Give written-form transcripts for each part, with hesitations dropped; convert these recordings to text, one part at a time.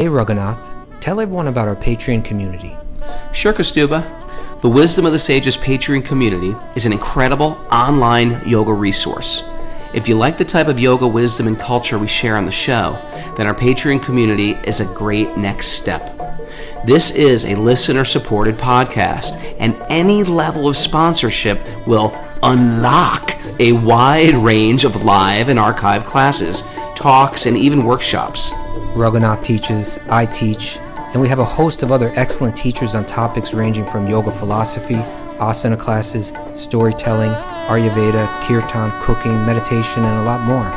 Hey Raghunath, tell everyone about our Patreon community. Sure, Kastuba. The Wisdom of the Sages Patreon community is an incredible online yoga resource. If you like the type of yoga wisdom and culture we share on the show, then our Patreon community is a great next step. This is a listener-supported podcast, and any level of sponsorship will unlock a wide range of live and archived classes, talks, and even workshops. Raghunath teaches, I teach, and we have a host of other excellent teachers on topics ranging from yoga philosophy, asana classes, storytelling, Ayurveda, kirtan, cooking, meditation, and a lot more.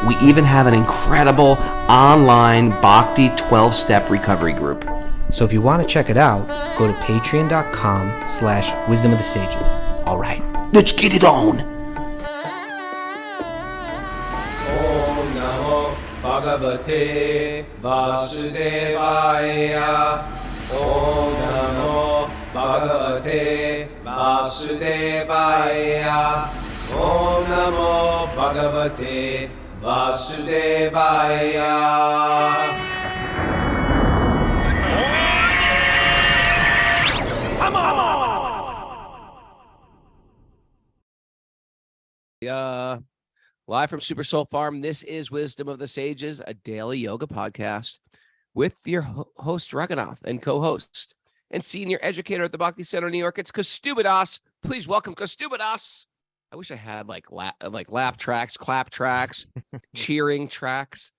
We even have an incredible online Bhakti 12-step recovery group. So if you want to check it out, go to patreon.com/wisdom of the sages. All right, let's get it on. Om Namo Bhagavate Vasudevaya. Om Namo Bhagavate Vasudevaya. Om Namo Bhagavate Vasudevaya. Live from Super Soul Farm, this is Wisdom of the Sages, a daily yoga podcast with your host, Raghunath, and co-host and senior educator at the Bhakti Center, New York. It's Kastuba Das. Please welcome Kastuba Das. I wish I had like laugh tracks, clap tracks, cheering tracks.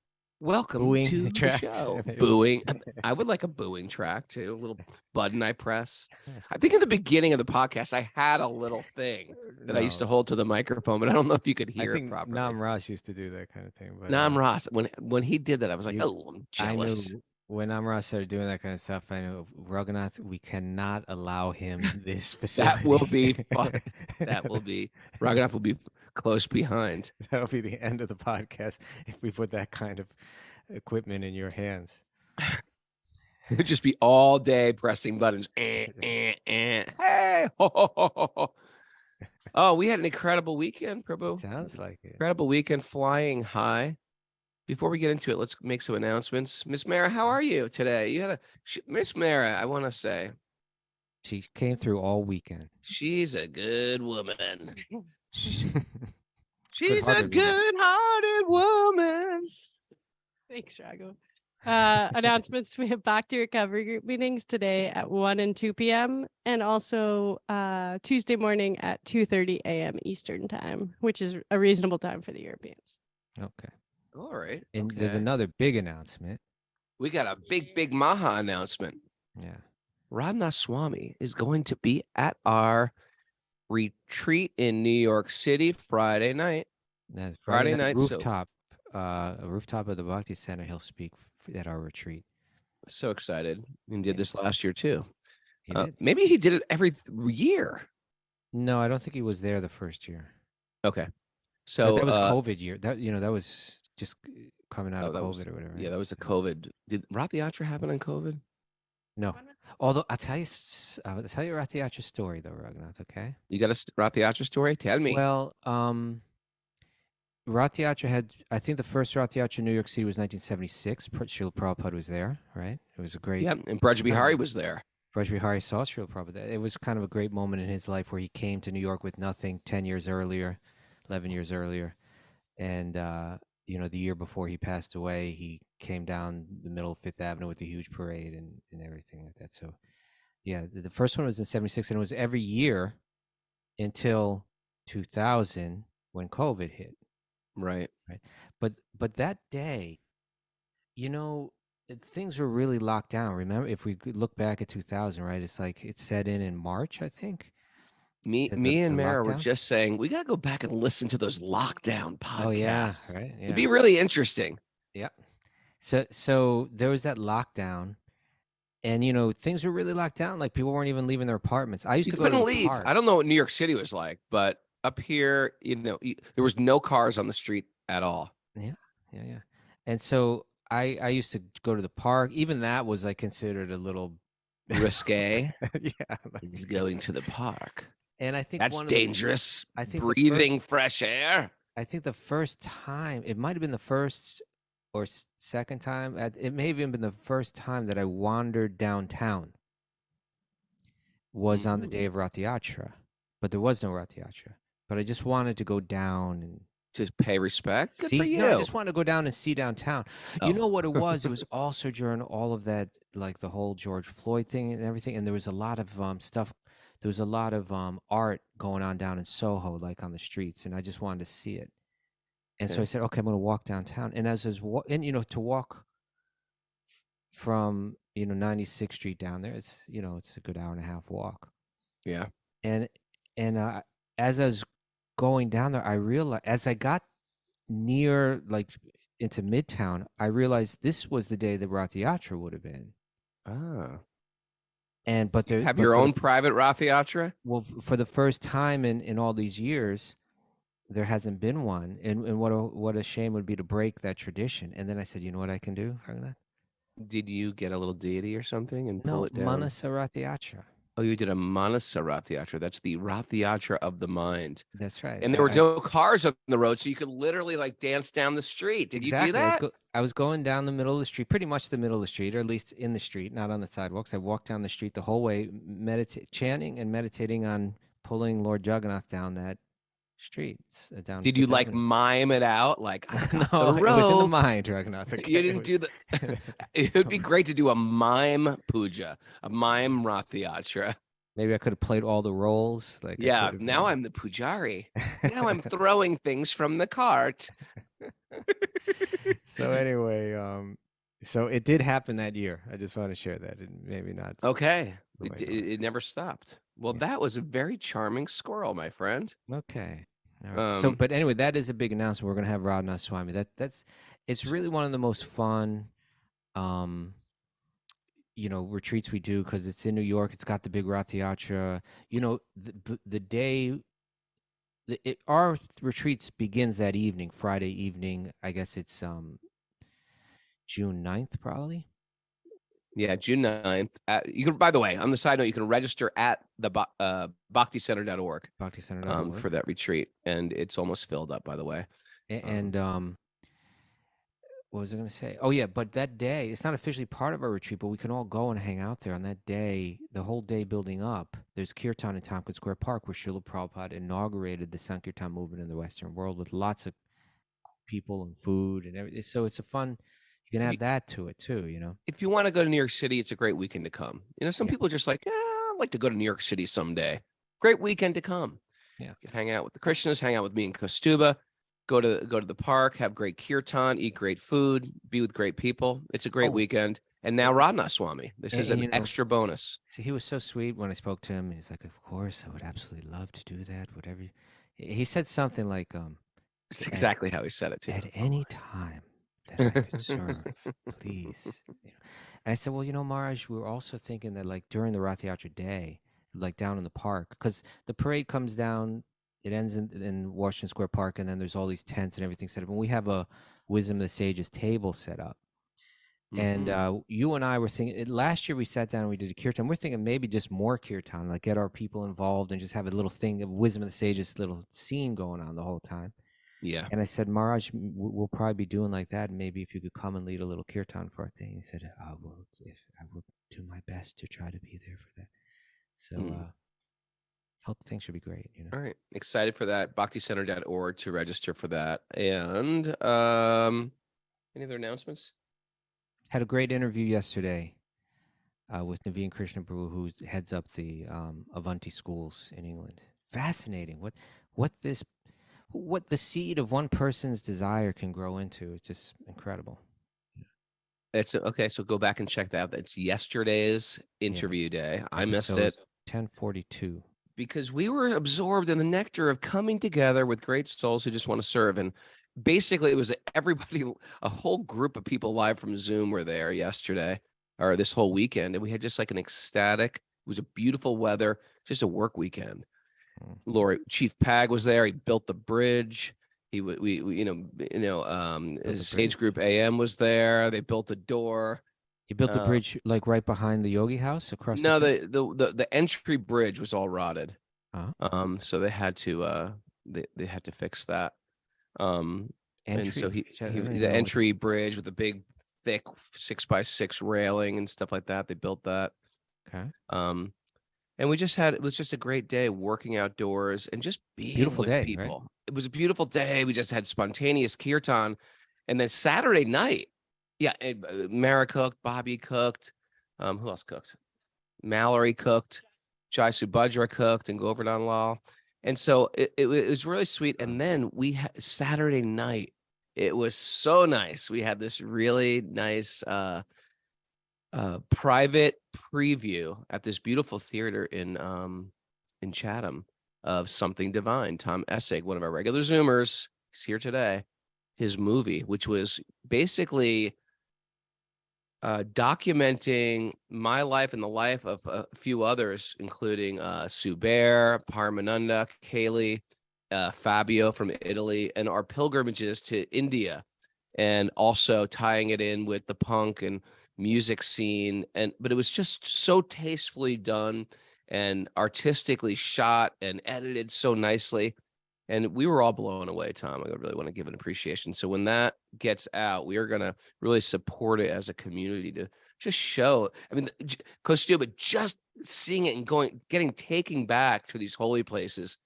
Welcome Booing to tracks. the show. Booing. I would like a booing track too. A little button I press. I think in the beginning of the podcast, I had a little thing that I used to hold to the microphone, but I don't know if you could hear it properly. Nam Ross used to do that kind of thing. But Nam Ross, when he did that, I was like, I'm jealous. I knew when Nam Ross started doing that kind of stuff, I knew Raghunath, we cannot allow him this facility. That will be fun. That will be, Raghunath will be close behind. That'll be the end of the podcast if we put that kind of equipment in your hands. It would just be all day pressing buttons. Hey, ho, ho, ho, ho. Oh, we had an incredible weekend, Prabhu. Sounds like it. Incredible weekend, flying high. Before we get into it, let's make some announcements. Miss Mara, how are you today? You had Miss Mara, I want to say. She came through all weekend. She's a good woman. She's a Good-hearted woman. good-hearted woman. Thanks, Rago. Announcements. We have Back to Recovery group meetings today at 1 and 2 p.m. and also Tuesday morning at 2:30 a.m. Eastern time, which is a reasonable time for the Europeans. Okay. All right. And there's okay. another big announcement. We got a big Maha announcement. Yeah. Radha Swami is going to be at our retreat in New York City Friday night. That's Friday night, rooftop. A rooftop of the Bhakti Center. He'll speak at our retreat. So excited. And did this last year too. He did? Maybe he did it every year. No, I don't think he was there the first year. Okay. But So that was COVID year. That was just coming out of that COVID was- or whatever. Yeah, that was a COVID. Did Ratha Yatra happen on COVID? No. Although I'll tell you Ratha Yatra story though, Raghunath. Okay. You got a Ratha Yatra story? Tell me. Well, Ratha Yatra had, I think the first Ratha Yatra in New York City was 1976. Srila Prabhupada was there, right? It was a great. Yeah, and Braj Bihari was there. Braj Bihari saw Srila Prabhupada. It was kind of a great moment in his life where he came to New York with nothing 10 years earlier, 11 years earlier. And, the year before he passed away, he came down the middle of Fifth Avenue with a huge parade and everything like that. So, yeah, the first one was in 76, and it was every year until 2000 when COVID hit. Right. But that day, things were really locked down. Remember, if we could look back at 2000, right? It's like it set in March, I think. Me The and Mara were lockdown? just saying we gotta go back and listen to those lockdown podcasts. Oh yeah, right. It'd be really interesting. Yeah. So there was that lockdown, and things were really locked down. Like people weren't even leaving their apartments. I used You to go to couldn't the leave. park. I don't know what New York City was like, but up here, there was no cars on the street at all. Yeah. And so I used to go to the park. Even that was like considered a little Risque. yeah. He's going to the park. And I think That's one of the- dangerous. I think the Breathing fresh air. I think the first time, it might have been the first or second time. It may have even been the first time that I wandered downtown. Was on the day of Rath Yatra, but there was no Rath Yatra. But I just wanted to go down and To pay respect. Good for see. you. No, I just wanted to go down and see downtown. You Oh. know what it was? It was also during all of that, like the whole George Floyd thing and everything. And there was a lot of stuff. There was a lot of art going on down in Soho, like on the streets, and I just wanted to see it. And so I Okay. said, okay, I'm going to walk downtown. And as I was, and to walk from 96th Street down there, it's it's a good hour and a half walk. Yeah. And as I was going down there, I realized as I got near, like into Midtown, I realized this was the day that Rath Yatra would have been. Ah. And but there Have but your for own the, private Rath Yatra? well, for the first time in all these years, there hasn't been one. And what a shame it would be to break that tradition. And then I said, you know what I can do, Raghunath? Did you get a little deity or something and pull No, it down? Manasa Rath Yatra. Oh, you did a Manasa Rath Yatra. That's the Rath Yatra of the mind. That's right. And there were no cars on the road, so you could literally like dance down the street. Did you do that? I was going down the middle of the street, pretty much the middle of the street, or at least in the street, not on the sidewalks. I walked down the street the whole way, chanting and meditating on pulling Lord Jagannath down that street. Down Did you Fifth like Avenue. mime it out? Like, I got No, the it was in the rope. mind, Raghunath. Okay, You didn't do the. It would be great to do a mime puja, a mime Rath Yatra. Maybe I could have played all the roles. Like Yeah, now I'm the pujari. Now I'm throwing things from the cart. So anyway, so it did happen that year. I just want to share that, and maybe not. Okay, the way it never stopped. Well, Yeah. that was a very charming squirrel, my friend. Okay. All right. So, Um, but anyway, that is a big announcement. We're going to have Radhanath Swami. It's really one of the most fun, retreats we do because it's in New York. It's got the big Rath Yatra. The day, our retreats begins that evening, Friday evening. I guess it's June 9th, probably. Yeah, June 9th. You can, by the way, on the side note, you can register at the bhakticenter.org BhaktiCenter.org. for that retreat, and it's almost filled up, by the way. And what was I going to say? Oh yeah, but that day, it's not officially part of our retreat, but we can all go and hang out there on that day. The whole day building up, there's Kirtan in Tompkins Square Park, where Srila Prabhupada inaugurated the Sankirtan movement in the Western world with lots of people and food and everything. So it's a fun. You can add that to it too, If you want to go to New York City, it's a great weekend to come. Some Yeah. people are just like, I'd like to go to New York City someday. Great weekend to come. Yeah. You can hang out with the Krishnas, hang out with me and Kastuba, go to the park, have great kirtan, eat great food, be with great people. It's a great weekend. And now Radhanath Swami. This is an extra bonus. See, he was so sweet when I spoke to him. He's like, "Of course, I would absolutely love to do that. Whatever." He said something like, It's exactly how he said it too. At any time that I could serve, please. And I said, well, Maharaj, we were also thinking that like during the Rath Yatra day, like down in the park, because the parade comes down, it ends in Washington Square Park, and then there's all these tents and everything set up. And we have a Wisdom of the Sages table set up. And you and I were thinking, last year we sat down and we did a kirtan. We're thinking maybe just more kirtan, like get our people involved and just have a little thing of Wisdom of the Sages, little scene going on the whole time. Yeah. And I said, Maharaj, we'll probably be doing like that. Maybe if you could come and lead a little kirtan for our thing. He said, I will do my best to try to be there for that. So whole thing should be great. All right. Excited for that. BhaktiCenter.org to register for that. And any other announcements? Had a great interview yesterday with Naveen Krishna Prabhu, who heads up the Avanti schools in England. Fascinating. What the seed of one person's desire can grow into. It's just incredible. It's okay. So go back and check that out. It's yesterday's interview day. I missed it. 10:42. Because we were absorbed in the nectar of coming together with great souls who just want to serve. And basically it was everybody, a whole group of people live from Zoom were there yesterday or this whole weekend. And we had just like an ecstatic, it was a beautiful weather, just a work weekend. Chief Pag was there. He built the bridge. Sage Group AM was there. They built a door. You built the bridge like right behind the Yogi House across. No, the entry bridge was all rotted. Uh-huh. So they had to fix that. And And so Entry. I don't even the know what entry bridge with the big, thick 6x6 railing and stuff like that. They built that. Okay. And it was just a great day working outdoors and just being Beautiful with day, right? people. It was a beautiful day. We just had spontaneous kirtan. And then Saturday night, Mara cooked, Bobby cooked. Who else cooked? Mallory cooked, Jai Subhadra cooked, and Govardhan Lal. And so it was really sweet. And then we had Saturday night. It was so nice. We had this really nice private preview at this beautiful theater in Chatham of Something Divine. Tom Essig, one of our regular Zoomers, he's here today. His movie, which was basically documenting my life and the life of a few others, including Sue Bear, Paramananda, Kaylee, Fabio from Italy, and our pilgrimages to India, and also tying it in with the punk and music scene. But it was just so tastefully done and artistically shot and edited so nicely. And we were all blown away, Tom. I really want to give an appreciation. So when that gets out, we are going to really support it as a community to just show. I mean, but just seeing it and getting taken back to these holy places.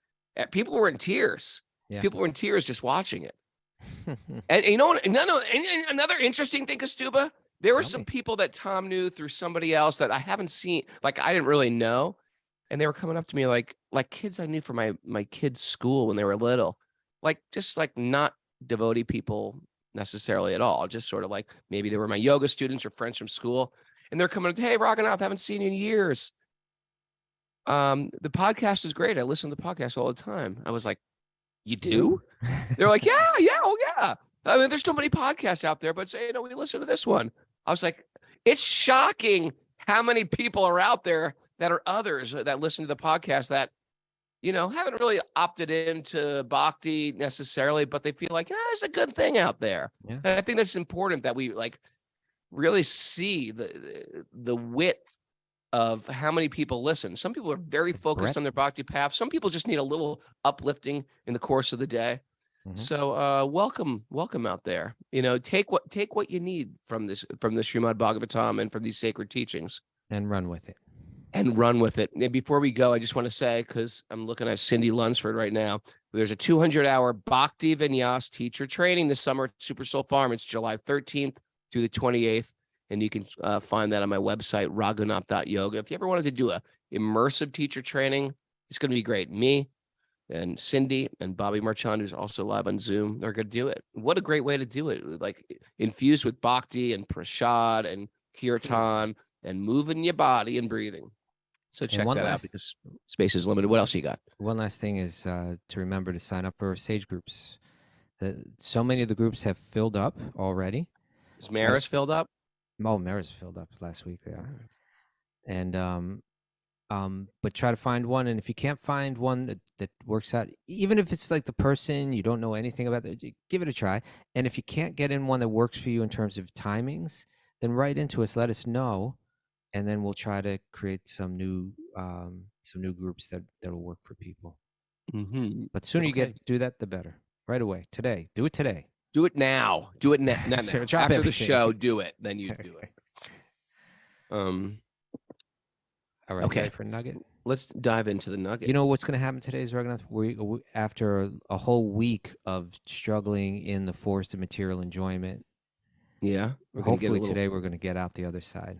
People were in tears. Yeah. People were in tears just watching it. And you know what? And another interesting thing, Kastuba, there were some people that Tom knew through somebody else that I haven't seen, like I didn't really know. And they were coming up to me like kids I knew from my kids' school when they were little, just not devotee people necessarily at all, just sort of like maybe they were my yoga students or friends from school, and they're coming up, hey, Raghunath, haven't seen you in years. The podcast is great. I listen to the podcast all the time. I was like, you do? They're like, yeah, oh yeah. I mean, there's so many podcasts out there, but say, we listen to this one. I was like, it's shocking how many people are out there that are others that listen to the podcast that, haven't really opted into bhakti necessarily, but they feel like, there's a good thing out there. Yeah. And I think that's important that we really see the width of how many people listen. Some people are very focused on their bhakti path. Some people just need a little uplifting in the course of the day. Mm-hmm. So welcome out there. Take what you need from the Srimad Bhagavatam and from these sacred teachings. And run with it. And before we go, I just want to say, because I'm looking at Cindy Lunsford right now, there's a 200-hour Bhakti Vinyas teacher training this summer at Super Soul Farm. It's July 13th through the 28th. And you can find that on my website, raghunath.yoga. If you ever wanted to do a immersive teacher training, it's going to be great. Me and Cindy and Bobby Marchand, who's also live on Zoom, they're going to do it. What a great way to do it. Infused with bhakti and prasad and kirtan and moving your body and breathing. So check that out because space is limited. What else you got? One last thing is to remember to sign up for Sage groups. So many of the groups have filled up already. Is Maris filled up? Oh, Maris filled up last week. They are. And but try to find one. And if you can't find one that works out, even if it's like the person you don't know anything about, give it a try. And if you can't get in one that works for you in terms of timings, then write into us. Let us know. And then we'll try to create some new groups that'll work for people. Mm-hmm. But sooner you do that, the better. Right away, today. Do it today. Do it now. Do it now. Not now. After everything. The show, do it. Then you do it. All right. Okay. Ready for a nugget? Let's dive into the nugget. You know what's going to happen today is Raghunath. We after a whole week of struggling in the forest of material enjoyment. Yeah. Hopefully today we're going to get out the other side.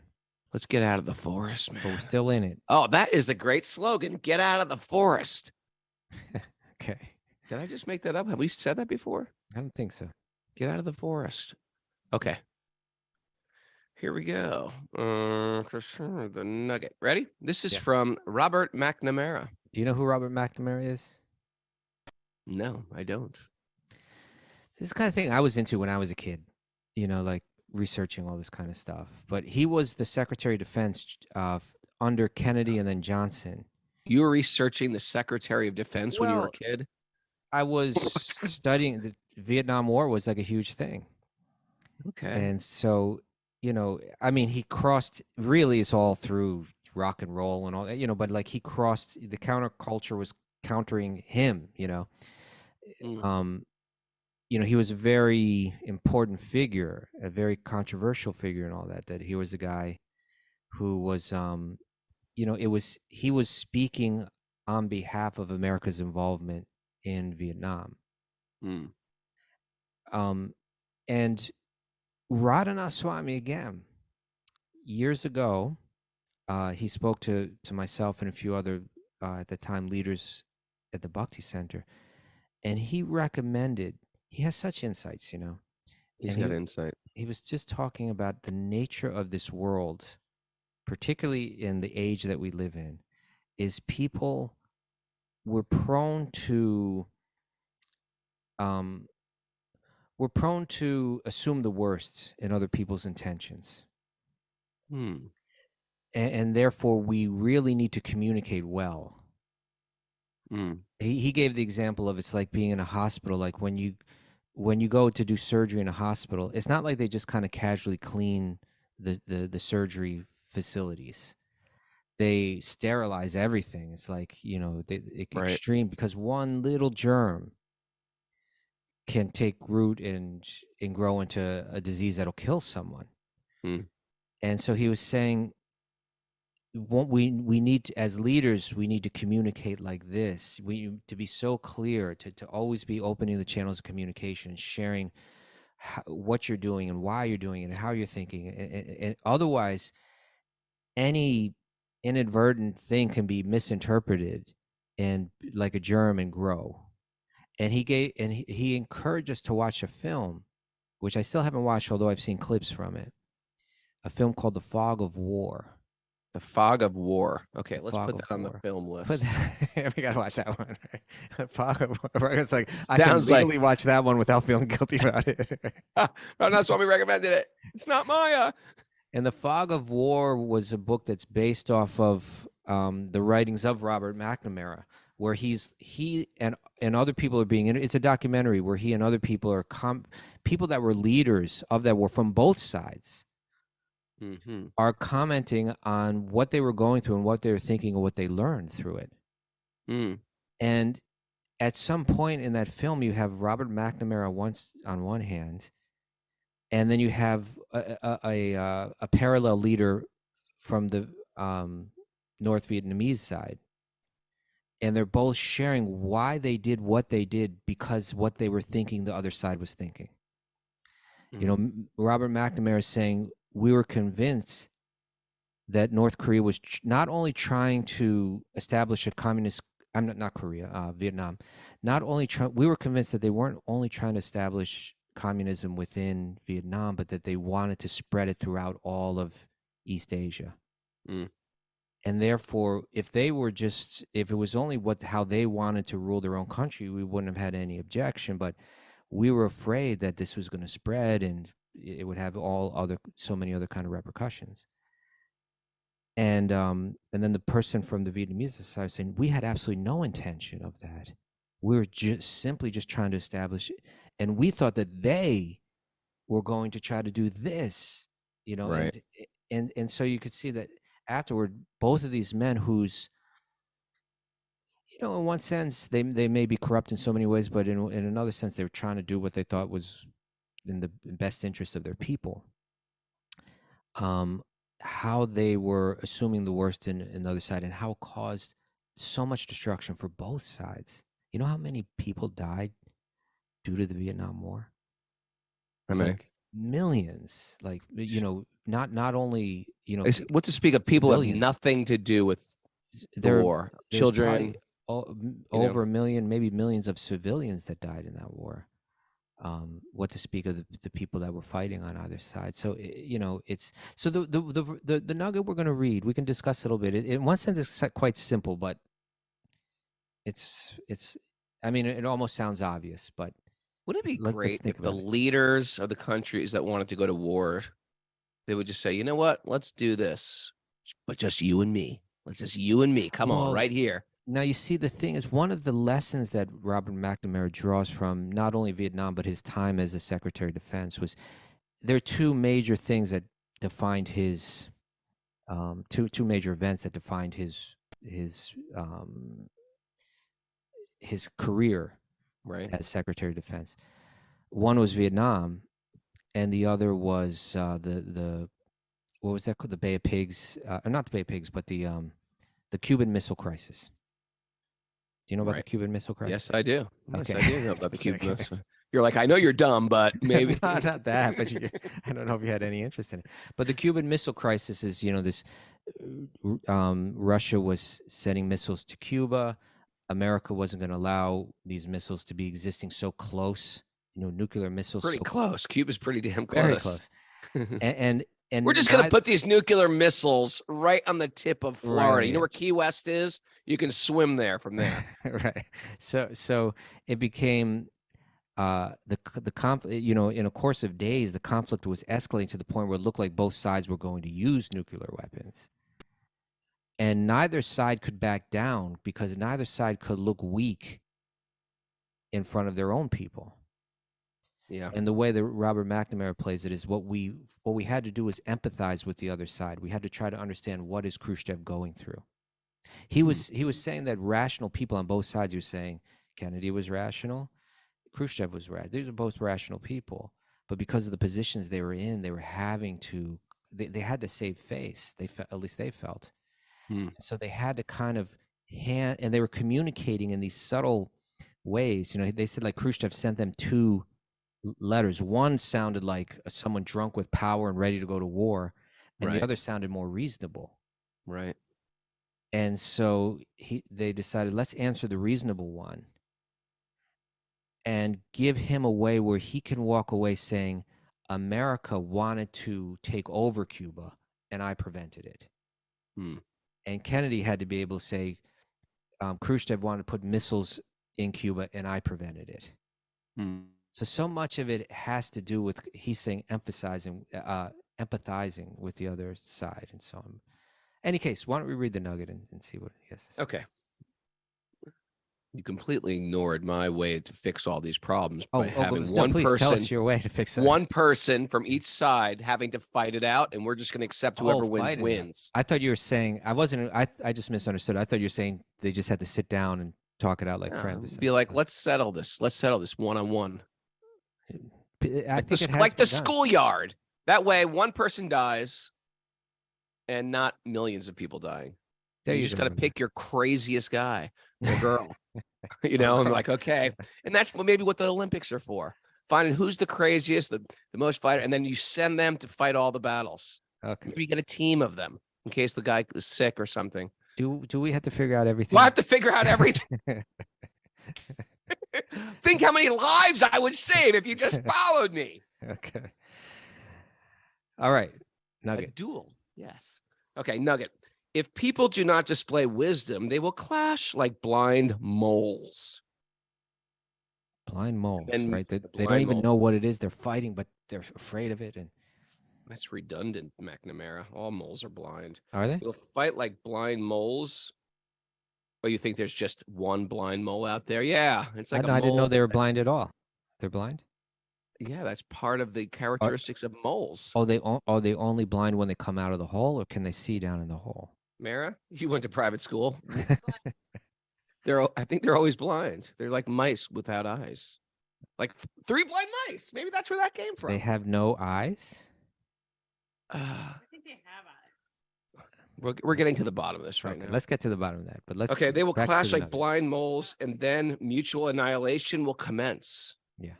Let's get out of the forest, man. But we're still in it. Oh, that is a great slogan. Get out of the forest. Okay. Did I just make that up? Have we said that before? I don't think so. Get out of the forest. Okay. Here we go. The nugget. Ready? This is from Robert McNamara. Do you know who Robert McNamara is? No, I don't. This is the kind of thing I was into when I was a kid. Researching all this kind of stuff. But he was the Secretary of Defense under Kennedy and then Johnson. You were researching the Secretary of Defense when you were a kid? I was studying. The Vietnam War was like a huge thing. Okay. And so, he crossed, really it's all through rock and roll and all that, but he crossed, the counterculture was countering him, he was a very important figure, a very controversial figure, and all that. That he was a guy who was, he was speaking on behalf of America's involvement in Vietnam. Mm. And Radhanath Swami, again, years ago, he spoke to myself and a few other at the time leaders at the Bhakti Center, and he recommended. He has such insights, He's and got insight. he was just talking about the nature of this world, particularly in the age that we live in, is people were prone to assume the worst in other people's intentions. Hmm. And therefore we really need to communicate well. Mm. He gave the example of, it's like being in a hospital. Like when you go to do surgery in a hospital, it's not like they just kind of casually clean the surgery facilities. They sterilize everything. It's like, Right. extreme, because one little germ can take root and grow into a disease that'll kill someone. Mm. And so he was saying, we need to, as leaders, we need to communicate like this. To be so clear, to always be opening the channels of communication and sharing what you're doing and why you're doing it and how you're thinking. And otherwise, any inadvertent thing can be misinterpreted and, like a germ, and grow. And he encouraged us to watch a film, which I still haven't watched, although I've seen clips from it. A film called The Fog of War. The Fog of War. Okay, let's Fog put of that on the War. film list. We gotta watch that one. Right? Fog of War. It's like I Sounds can like- legally watch that one without feeling guilty about it. Oh, that's why we recommended it. It's not Maya. And The Fog of War was a book that's based off of the writings of Robert McNamara, where he and other people are being. It's a documentary where he and other people are people that were leaders of that war from both sides. Mm-hmm. Are commenting on what they were going through and what they were thinking and what they learned through it. Mm. And at some point in that film, you have Robert McNamara on one hand, and then you have a parallel leader from the North Vietnamese side. And they're both sharing why they did what they did, because what they were thinking the other side was thinking. Mm. Robert McNamara is saying, we were convinced that North Korea was not only trying to establish a communist, not Korea, Vietnam, we were convinced that they weren't only trying to establish communism within Vietnam, but that they wanted to spread it throughout all of East Asia. Mm. And therefore, if it was only how they wanted to rule their own country, we wouldn't have had any objection. But we were afraid that this was going to spread and it would have so many other kind of repercussions. And then the person from the Vietnamese side was saying, we had absolutely no intention of that. We were simply trying to establish, and we thought that they were going to try to do this, Right. and so you could see that afterward, both of these men who's, in one sense, they may be corrupt in so many ways, but in another sense, they were trying to do what they thought was in the best interest of their people. How they were assuming the worst in the other side, and how it caused so much destruction for both sides. You know how many people died due to the Vietnam War? It's like millions. Like, not only, what to speak of people civilians. have nothing to do with the war. Children. Over a million, maybe millions of civilians that died in that war. What to speak of the people that were fighting on either side. So it's so the nugget we're going to read. We can discuss it a little bit. In one sense, it's quite simple, but it's. I mean, it almost sounds obvious, but Wouldn't it be great think if the about it. leaders of the countries that wanted to go to war, they would just say, you know what, let's do this, but just you and me. Let's just you and me. Come on, right here. Now, you see, the thing is, one of the lessons that Robert McNamara draws from not only Vietnam, but his time as a Secretary of Defense was, there are two major things that defined his, two major events that defined his career Right. as Secretary of Defense. one was Vietnam, and the other was the what was that called? The Bay of Pigs, or not the Bay of Pigs, but the Cuban Missile Crisis. Do you know about the Cuban Missile Crisis? Yes, I do. Yes, Okay. I do know about the Cuban Okay. Missile. You're like, I know you're dumb, but maybe not that. But I don't know if you had any interest in it. But the Cuban Missile Crisis is, this. Russia was sending missiles to Cuba. America wasn't going to allow these missiles to be existing so close. Nuclear missiles. pretty close. Cuba's pretty damn close. Very close. And we're just going to put these nuclear missiles right on the tip of Florida. Right. You know where Key West is? You can swim there from there. Right. So it became the conflict. In a course of days, the conflict was escalating to the point where it looked like both sides were going to use nuclear weapons. And neither side could back down because neither side could look weak in front of their own people. Yeah. And the way that Robert McNamara plays it is what we had to do is empathize with the other side. We had to try to understand what is Khrushchev going through. He was saying that rational people on both sides. He was saying Kennedy was rational, Khrushchev was rational. These are both rational people, but because of the positions they were in, they were having to. They had to save face. At least they felt. So they had to kind of and they were communicating in these subtle ways. They said like Khrushchev sent them 2 letters. One sounded like someone drunk with power and ready to go to war, and the other sounded more reasonable. Right. And so they decided, let's answer the reasonable one and give him a way where he can walk away saying, America wanted to take over Cuba and I prevented it. And Kennedy had to be able to say, Khrushchev wanted to put missiles in Cuba and I prevented it. So much of it has to do with, he's saying, empathizing with the other side and so on. Any case, why don't we read the nugget and see what he has to say? Okay. You completely ignored my way to fix all these problems by having one please person. Tell us your way to fix it. One person from each side having to fight it out, and we're just going to accept whoever wins. I thought you were saying I just misunderstood. I thought you were saying they just had to sit down and talk it out like friends. Be like, let's settle this. Let's settle this one-on-one. I think like the schoolyard. That way, one person dies, and not millions of people dying. You just got to pick your craziest guy or girl, and like, okay. And that's maybe what the Olympics are for. Finding who's the craziest, the most fighter, and then you send them to fight all the battles. Okay. Maybe you get a team of them in case the guy is sick or something. Do we have to figure out everything? Do I have to figure out everything? Think how many lives I would save if you just followed me. Okay. All right. Nugget. A duel. Yes. Okay, nugget. If people do not display wisdom, they will clash like blind moles. Blind moles, And right? They don't even know what it is they're fighting, but they're afraid of it. And that's redundant, McNamara. All moles are blind. Are they? They'll fight like blind moles. Oh, you think there's just one blind mole out there? Yeah, it's like I didn't know they were blind at all. They're blind? Yeah, that's part of the characteristics of moles. Are they only blind when they come out of the hole, or can they see down in the hole? Mara, you went to private school. I think they're always blind. They're like mice without eyes. Like 3 blind mice. Maybe that's where that came from. They have no eyes? I think they have eyes. We're getting to the bottom of this right now. Let's get to the bottom of that. But they will clash like blind moles, and then mutual annihilation will commence. Yeah.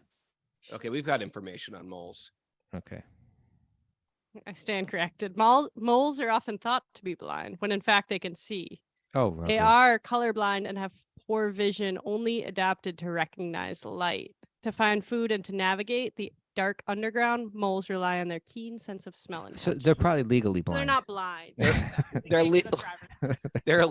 Okay, we've got information on moles. Okay. I stand corrected. Moles are often thought to be blind when in fact they can see. Oh, right. They are colorblind and have poor vision, only adapted to recognize light. To find food and to navigate the dark underground, moles rely on their keen sense of smell and touch. So they're probably legally blind. They're not blind. They're legal. They're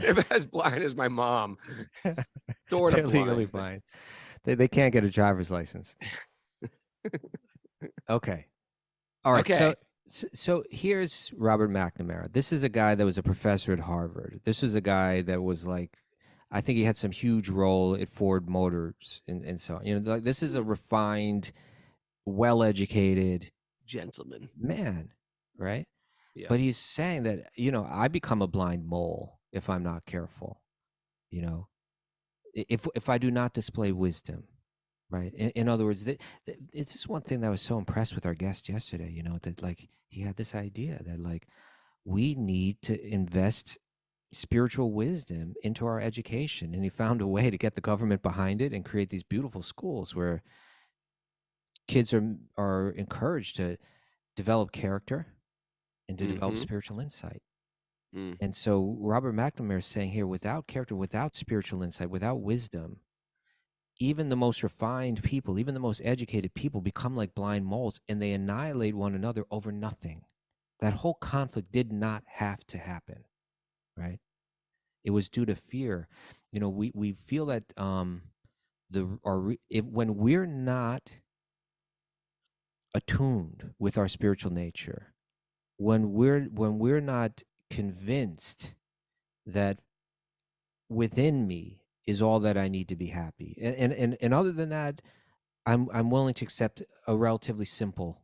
They're as blind as my mom. They're legally blind. They can't get a driver's license. Okay. All right. Okay. So here's Robert McNamara. This is a guy that was a professor at Harvard. This is a guy that was like, I think he had some huge role at Ford Motors and so on. Like this is a refined, well-educated gentleman man, right? Yeah. But he's saying that, I become a blind mole if I'm not careful, if I do not display wisdom, right? In other words, it's just one thing that I was so impressed with our guest yesterday. You know, that like he had this idea that like we need to invest spiritual wisdom into our education, and he found a way to get the government behind it and create these beautiful schools where kids are encouraged to develop character and to develop spiritual insight. And so Robert McNamara is saying here, without character, without spiritual insight, without wisdom, even the most refined people, even the most educated people become like blind moles, and they annihilate one another over nothing. That whole conflict did not have to happen, right? It was due to fear. You know, we feel that when we're not attuned with our spiritual nature, when we're not convinced that within me is all that I need to be happy, and other than that, I'm willing to accept a relatively simple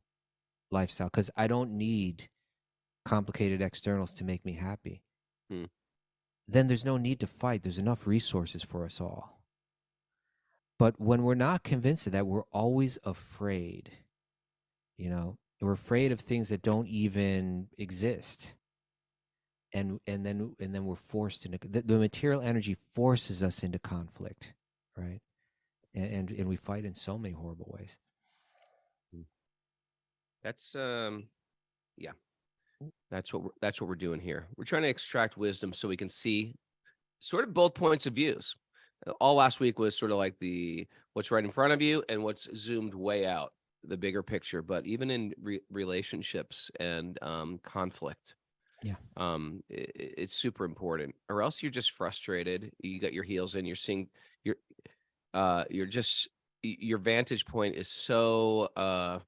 lifestyle because I don't need complicated externals to make me happy. Then there's no need to fight. There's enough resources for us all. But when we're not convinced of that, we're always afraid. You know, we're afraid of things that don't even exist. And then we're forced into the material energy forces us into conflict, right? And we fight in so many horrible ways. That's yeah. That's what we're doing here. We're trying to extract wisdom so we can see sort of both points of views. All last week was sort of like what's right in front of you and what's zoomed way out, the bigger picture. But even in relationships and conflict, it's super important. Or else you're just frustrated. You got your heels in. You're seeing you're just your vantage point is so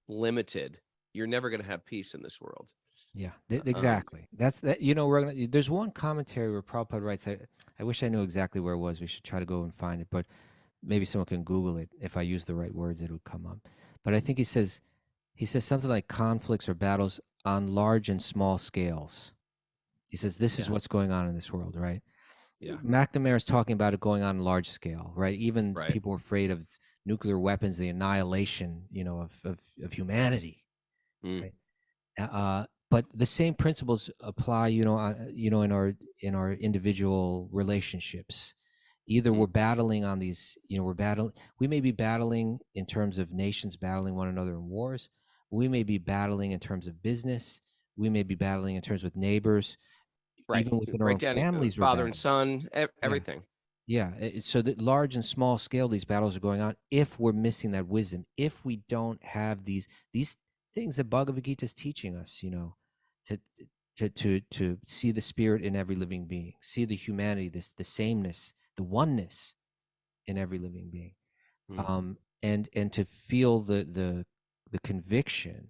limited. You're never going to have peace in this world. Yeah, exactly. That's that. You know, there's one commentary where Prabhupada writes. I wish I knew exactly where it was. We should try to go and find it, but maybe someone can Google it. If I use the right words, it would come up. But I think he says something like conflicts or battles on large and small scales. He says this is what's going on in this world, right? Yeah. McNamara is talking about it going on large scale, right? Even people are afraid of nuclear weapons, the annihilation, you know, of humanity. Right? But the same principles apply, in our individual relationships. Either we're battling on these, we may be battling in terms of nations battling one another in wars. We may be battling in terms of business. We may be battling in terms with neighbors. Even within our own families, father and son, everything. Yeah. So that large and small scale, these battles are going on. If we're missing that wisdom, if we don't have these things that Bhagavad Gita is teaching us, to see the spirit in every living being, see the humanity, the sameness, the oneness in every living being, and to feel the conviction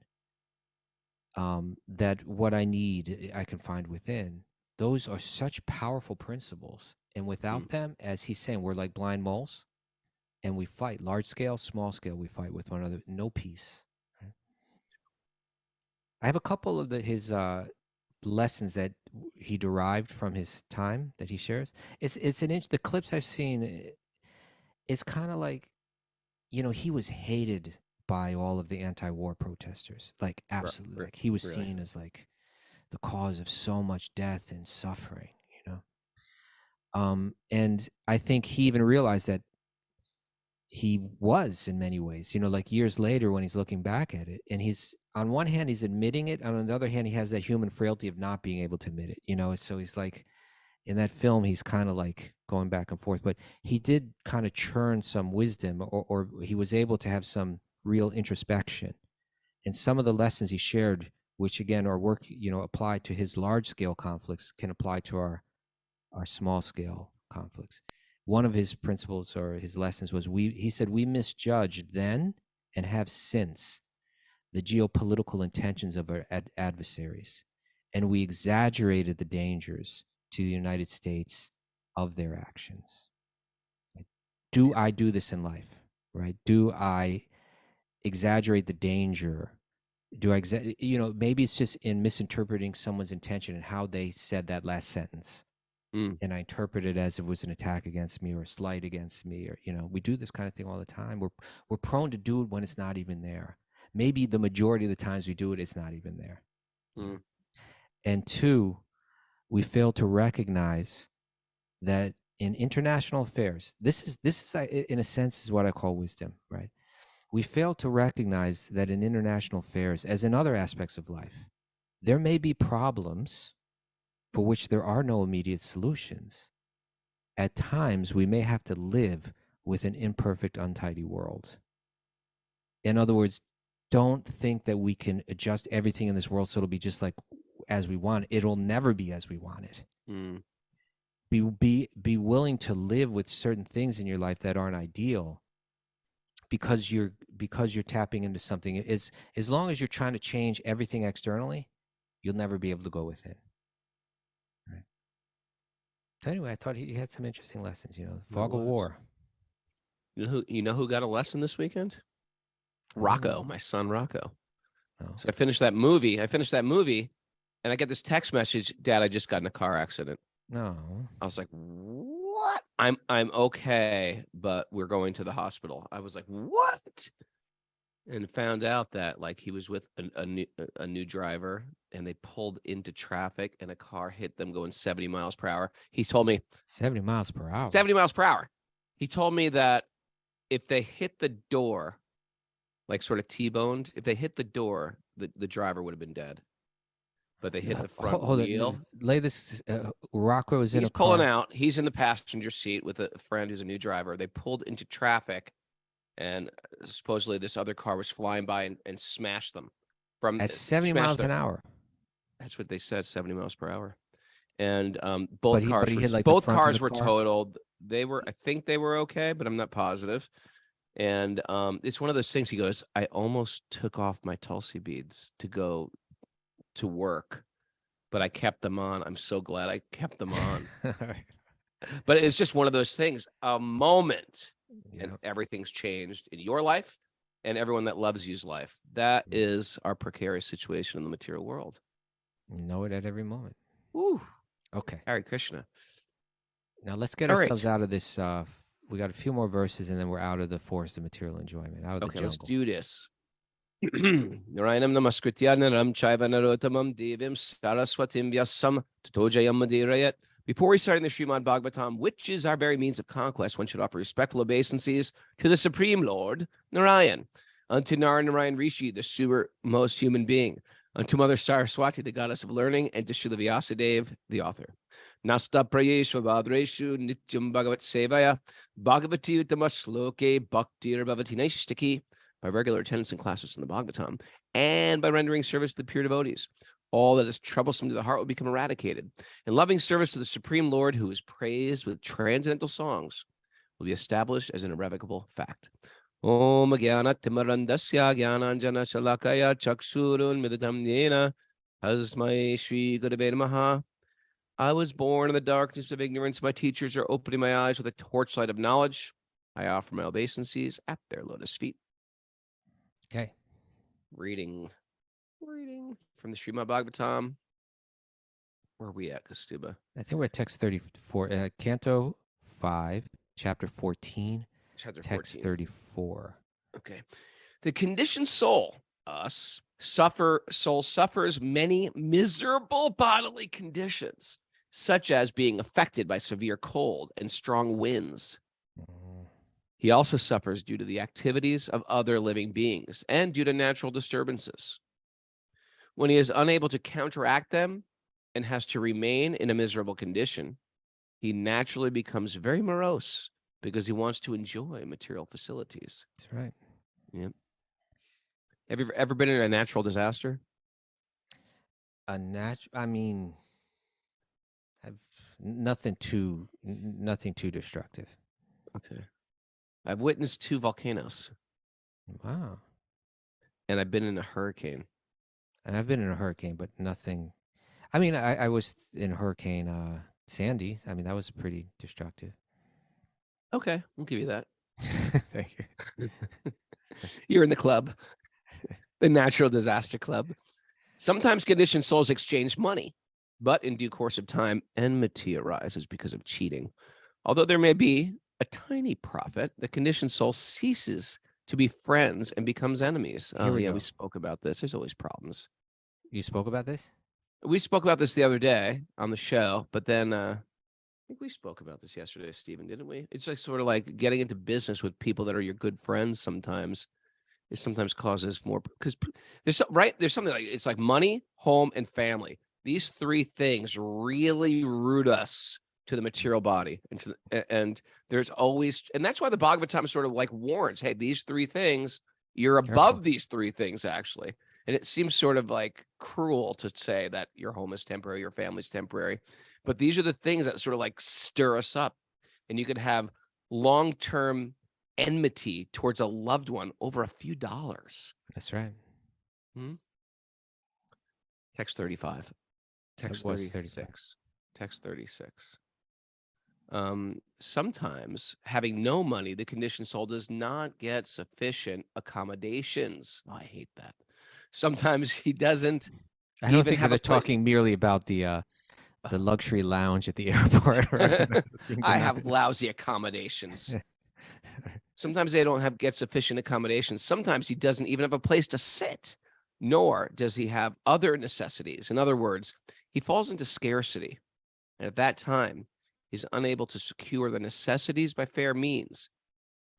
that what I need I can find within. Those are such powerful principles, and without them, as he's saying, we're like blind moles, and we fight large scale, small scale. We fight with one another. No peace. I have a couple of his lessons that he derived from his time that he shares. The clips I've seen. It's kind of like, he was hated by all of the anti-war protesters, like absolutely. Like he was seen as like the cause of so much death and suffering, and I think he even realized that he was in many ways, like years later when he's looking back at it, and he's on one hand he's admitting it, and on the other hand he has that human frailty of not being able to admit it, so he's like, in that film he's kind of like going back and forth, but he did kind of churn some wisdom, or he was able to have some real introspection, and some of the lessons he shared, which again are work, applied to his large scale conflicts, can apply to our small scale conflicts. One of his principles or his lessons was he said we misjudged then and have since the geopolitical intentions of our adversaries, and we exaggerated the dangers to the United States of their actions. Do I do this in life, right? Do I exaggerate the danger? Do I maybe it's just in misinterpreting someone's intention and how they said that last sentence, and I interpret it as if it was an attack against me or a slight against me, or we do this kind of thing all the time. We're prone to do it when it's not even there. Maybe the majority of the times we do it, it's not even there. And two, we fail to recognize that in international affairs, this is in a sense is what I call wisdom, right? We fail to recognize that in international affairs, as in other aspects of life, there may be problems for which there are no immediate solutions. At times, we may have to live with an imperfect, untidy world. In other words, don't think that we can adjust everything in this world so it'll be just like as we want it. It'll never be as we want it. Be willing to live with certain things in your life that aren't ideal, because you're tapping into something. As long as you're trying to change everything externally, you'll never be able to go within. Right. So anyway, I thought he had some interesting lessons. Fog of war. You know who got a lesson this weekend? Rocco, my son Rocco. Oh. So I finished that movie, and I get this text message, Dad, I just got in a car accident. No. I was like, what? I'm okay, but we're going to the hospital. I was like, what? And found out that he was with a new driver, and they pulled into traffic, and a car hit them going 70 miles per hour. He told me 70 miles per hour. 70 miles per hour. He told me that if they hit the door, sort of T-boned, if they hit the door, the driver would have been dead. But they hit the front wheel. Lay this. Rocco is in a car. He's pulling out. He's in the passenger seat with a friend who's a new driver. They pulled into traffic, and supposedly this other car was flying by and smashed them. At 70 miles an hour. That's what they said, 70 miles per hour. And both cars were totaled. I think they were okay, but I'm not positive. And it's one of those things. He goes, I almost took off my Tulsi beads to go to work, but I kept them on. I'm so glad I kept them on. But it's just one of those things, a moment, and everything's changed in your life and everyone that loves you's life. That is our precarious situation in the material world. Know it at every moment. Woo. Okay. Hare Krishna. Now let's get ourselves out of this. We got a few more verses, and then we're out of the forest of material enjoyment, out of the jungle. Let's do this. Narayanam namaskritya naram chaiva narotamam devim saraswatim vyasam tatojayam madirayat. Before reciting the Srimad Bhagavatam, which is our very means of conquest, one should offer respectful obeisances to the Supreme Lord, Narayan, unto Narayan Rishi, the supermost human being, unto Mother Saraswati, the goddess of learning, and to Srila Vyasadeva, the author. Nasta prayeshu vadreshu nityam bhagavat sevaya bhagavati uttama bhaktir bhavati naishtiki, by regular attendance in classes in the Bhagavatam, and by rendering service to the pure devotees. All that is troublesome to the heart will become eradicated, and loving service to the Supreme Lord, who is praised with transcendental songs, will be established as an irrevocable fact. Om Jnana Timarandasya Jnananjana Shalakaya Chaksurun Midatam Yena Tasmai Shri Gurave Namaha. I was born in the darkness of ignorance. My teachers are opening my eyes with a torchlight of knowledge. I offer my obeisances at their lotus feet. Okay. Reading from the Srimad Bhagavatam. Where are we at, Kastuba? I think we're at text 34, Canto 5, chapter 14, text 34. Okay. The conditioned soul, us, suffers many miserable bodily conditions, such as being affected by severe cold and strong winds. He also suffers due to the activities of other living beings and due to natural disturbances. When he is unable to counteract them and has to remain in a miserable condition, he naturally becomes very morose because he wants to enjoy material facilities. That's right. Yep. Have you ever been in a natural disaster? I mean, nothing too destructive. Okay. I've witnessed 2 volcanoes. Wow. And I've been in a hurricane. And I've been in a hurricane, but nothing. I mean, I was in Hurricane Sandy. I mean, that was pretty destructive. Okay, we'll give you that. Thank you. You're in the club, the Natural Disaster Club. Sometimes conditioned souls exchange money But in due course of time, enmity arises because of cheating. Although there may be a tiny profit, the conditioned soul ceases to be friends and becomes enemies. Here we Yeah, go. we spoke about this. There's always problems. You spoke about this? We spoke about this the other day on the show, but then I think we spoke about this yesterday, Stephen, didn't we? It's like sort of like getting into business with people that are your good friends sometimes. It sometimes causes more, because there's something like, it's like money, home, and family. These three things really root us to the material body, and there's always, and that's why the Bhagavatam sort of like warns, hey, these three things, you're above these three things actually. And it seems sort of like cruel to say that your home is temporary, your family's temporary, but these are the things that sort of like stir us up, and you could have long-term enmity towards a loved one over a few dollars. That's right. Text 35. Text 36. Text 36. Sometimes having no money, the conditioned soul does not get sufficient accommodations. Oh, I hate that. Sometimes he doesn't. I don't think they're talking merely about the luxury lounge at the airport. I have lousy accommodations. Sometimes they don't get sufficient accommodations. Sometimes he doesn't even have a place to sit, nor does he have other necessities. In other words, he falls into scarcity. And at that time, he's unable to secure the necessities by fair means.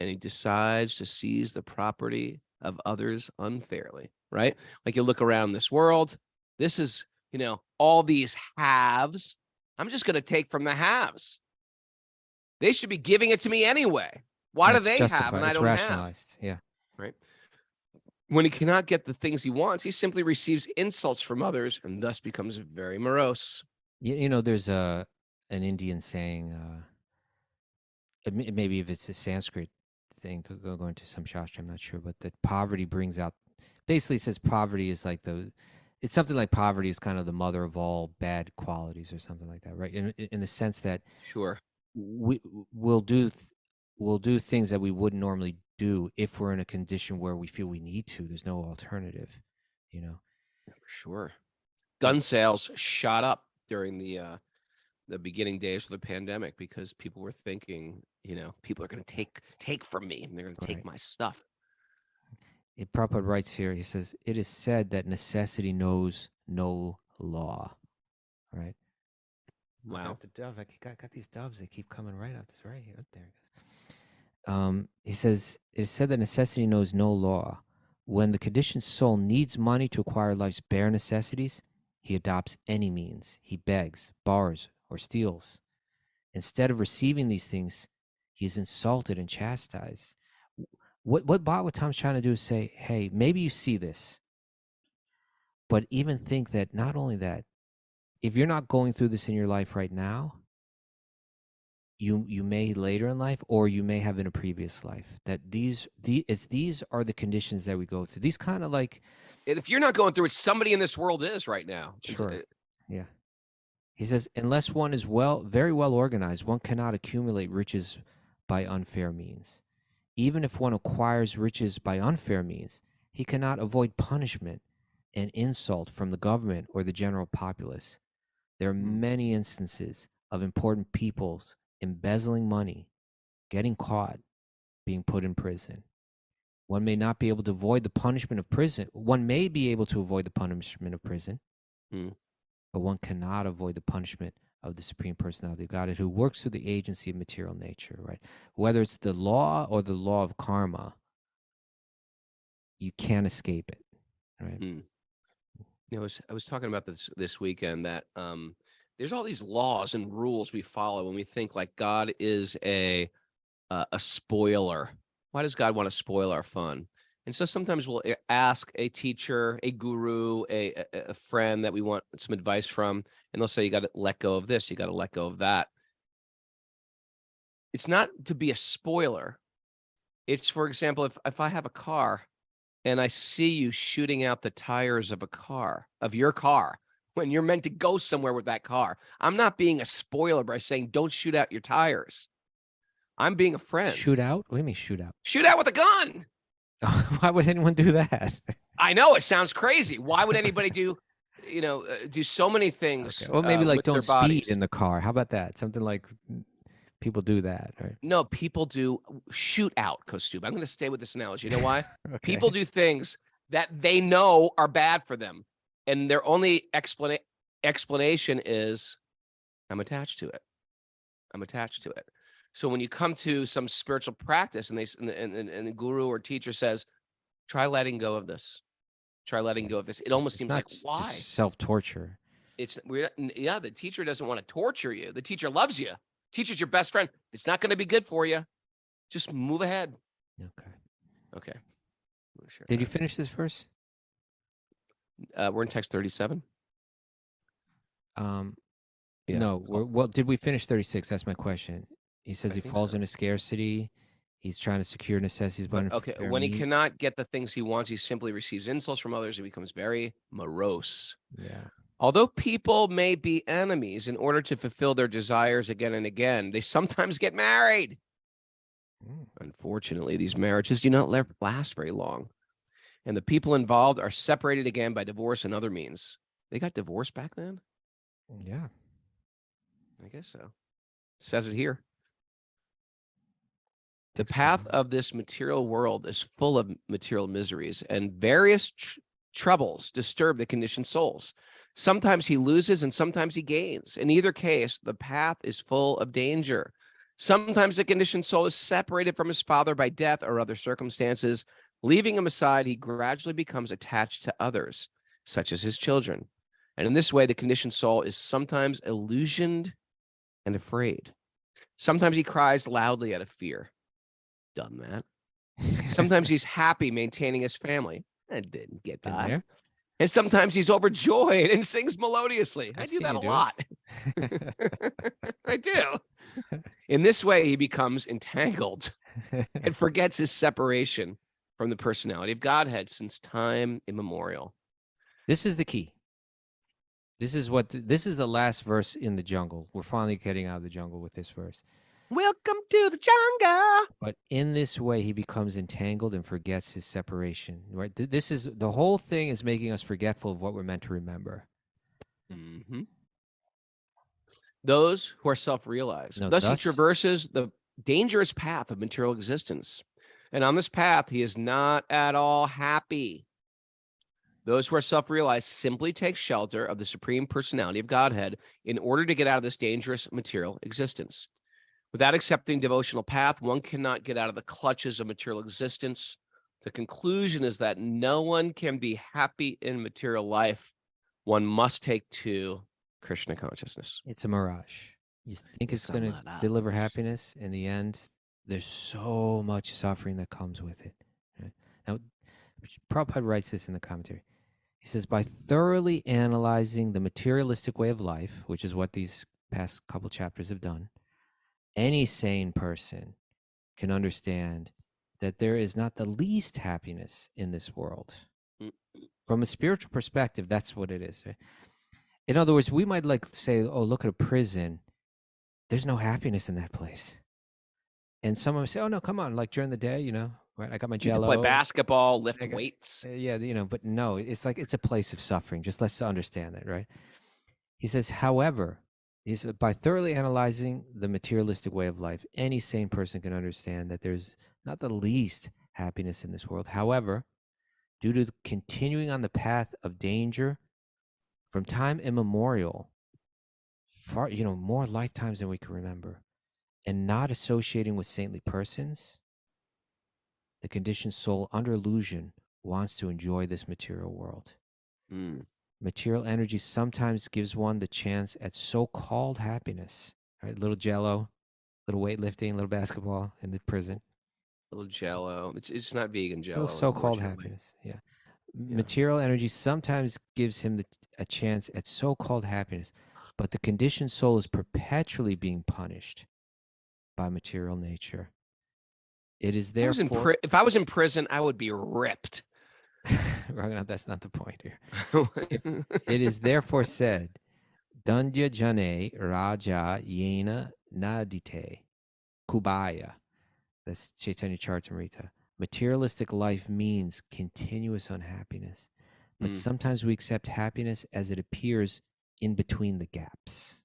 And he decides to seize the property of others unfairly, right? Like you look around this world, this is, all these haves. I'm just going to take from the haves. They should be giving it to me anyway. Why do they have and I don't have? Yeah. Right. When he cannot get the things he wants, he simply receives insults from others and thus becomes very morose. There's an Indian saying, maybe if it's a Sanskrit thing, could go into some Shastra, I'm not sure, but that poverty brings out, basically says poverty is like it's something like poverty is kind of the mother of all bad qualities or something like that, right? In the sense that sure, we'll do things that we wouldn't normally do if we're in a condition where we feel we need to. There's no alternative, Yeah, for sure. Gun sales shot up during the beginning days of the pandemic because people were thinking, people are going to take from me and they're going to take my stuff. Prabhupada writes here, he says, it is said that necessity knows no law. Right? Wow. I got the dove. I got these doves. They keep coming right up. This right here. Up there it goes. He says, it is said that necessity knows no law. When the conditioned soul needs money to acquire life's bare necessities, he adopts any means. He begs, borrows, or steals. Instead of receiving these things, he is insulted and chastised. What Bhagavatam's trying to do is say, hey, maybe you see this, but even think that not only that, if you're not going through this in your life right now, you may later in life, or you may have in a previous life, that these are the conditions that we go through. These kind of like, and if you're not going through it, somebody in this world is right now. Sure. Yeah. He says, unless one is very well organized, one cannot accumulate riches by unfair means. Even if one acquires riches by unfair means, he cannot avoid punishment and insult from the government or the general populace. There are many instances of important peoples embezzling money, getting caught, being put in prison. One may not be able to avoid the punishment of prison. One may be able to avoid the punishment of prison, but one cannot avoid the punishment of the Supreme Personality of Godhead, who works through the agency of material nature, right? Whether it's the law or the law of karma, you can't escape it, right? I was talking about this weekend that there's all these laws and rules we follow when we think like God is a spoiler. Why does God want to spoil our fun? And so sometimes we'll ask a teacher, a guru, a friend that we want some advice from, and they'll say, you got to let go of this, you got to let go of that. It's not to be a spoiler. It's, for example, if I have a car and I see you shooting out the tires of your car, when you're meant to go somewhere with that car, I'm not being a spoiler by saying, don't shoot out your tires. I'm being a friend. Shoot out? What do you mean shoot out? Shoot out with a gun. Why would anyone do that? I know, it sounds crazy. Why would anybody do do so many things. Okay. Well, maybe like with their don't speed bodies. in the car. How about that? Something like people do that, right? No, people do shoot out, Kostub. I'm going to stay with this analogy. You know why? Okay. People do things that they know are bad for them, and their only explanation is, I'm attached to it. I'm attached to it. So when you come to some spiritual practice, and the guru or teacher says, try letting go of this. Try letting go of this. It almost It's seems not like, why? just self-torture. The teacher doesn't want to torture you. The teacher loves you. Teacher's your best friend. It's not going to be good for you. Just move ahead. Okay. Did you finish this verse? We're in text 37. Yeah. No. Well, did we finish 36? That's my question. He says I he think falls so. into scarcity. He's trying to secure necessities, but Okay. When he cannot get the things he wants, he simply receives insults from others. He becomes very morose. Yeah. Although people may be enemies, in order to fulfill their desires again and again, they sometimes get married. Unfortunately, these marriages do not last very long, and the people involved are separated again by divorce and other means. They got divorced back then? Yeah. I guess so. It says it here. The path of this material world is full of material miseries, and various troubles disturb the conditioned souls. Sometimes he loses and sometimes he gains. In either case, the path is full of danger. Sometimes the conditioned soul is separated from his father by death or other circumstances. Leaving him aside, he gradually becomes attached to others, such as his children. And in this way, the conditioned soul is sometimes illusioned and afraid. Sometimes he cries loudly out of fear. Done that. Sometimes he's happy maintaining his family. I didn't get that. And sometimes he's overjoyed and sings melodiously. I do that a lot. I do. In this way, he becomes entangled and forgets his separation from the personality of Godhead since time immemorial. This is the key. This is the last verse in the jungle. We're finally getting out of the jungle with this verse. Welcome to the jungle. But in this way, he becomes entangled and forgets his separation. Right? This is the whole thing is making us forgetful of what we're meant to remember. Mm-hmm. Those who are self-realized. Thus he traverses the dangerous path of material existence. And on this path, he is not at all happy. Those who are self-realized simply take shelter of the Supreme Personality of Godhead in order to get out of this dangerous material existence. Without accepting devotional path, one cannot get out of the clutches of material existence. The conclusion is that no one can be happy in material life. One must take to Krishna consciousness. It's a mirage. You think it's going to deliver happiness. In the end, there's so much suffering that comes with it. Right? Now, Prabhupada writes this in the commentary. He says, by thoroughly analyzing the materialistic way of life, which is what these past couple chapters have done, any sane person can understand that there is not the least happiness in this world. From a spiritual perspective, that's what it is. Right? In other words, we might say, oh, look at a prison. There's no happiness in that place. And someone would say, oh, no, come on. Like during the day, right? I got my Jell-O. Play basketball, lift weights. Yeah, but no, it's like it's a place of suffering. Just let's understand that, right? He says, however, by thoroughly analyzing the materialistic way of life, any sane person can understand that there's not the least happiness in this world. However, due to continuing on the path of danger from time immemorial, far, more lifetimes than we can remember, and not associating with saintly persons, the conditioned soul under illusion wants to enjoy this material world. Material energy sometimes gives one the chance at so-called happiness, right? Little Jell-O, little weightlifting, little basketball in the prison. Little Jell-O. It's not vegan Jell-O. Little so-called happiness, yeah. Material energy sometimes gives him a chance at so-called happiness, but the conditioned soul is perpetually being punished by material nature. It is therefore... If I was in prison, I would be ripped. That's not the point here. It is therefore said, Dandya Jane Raja Yena Nadite Kubaya. That's Chaitanya Charitamrita. Materialistic life means continuous unhappiness, But sometimes we accept happiness as it appears in between the gaps.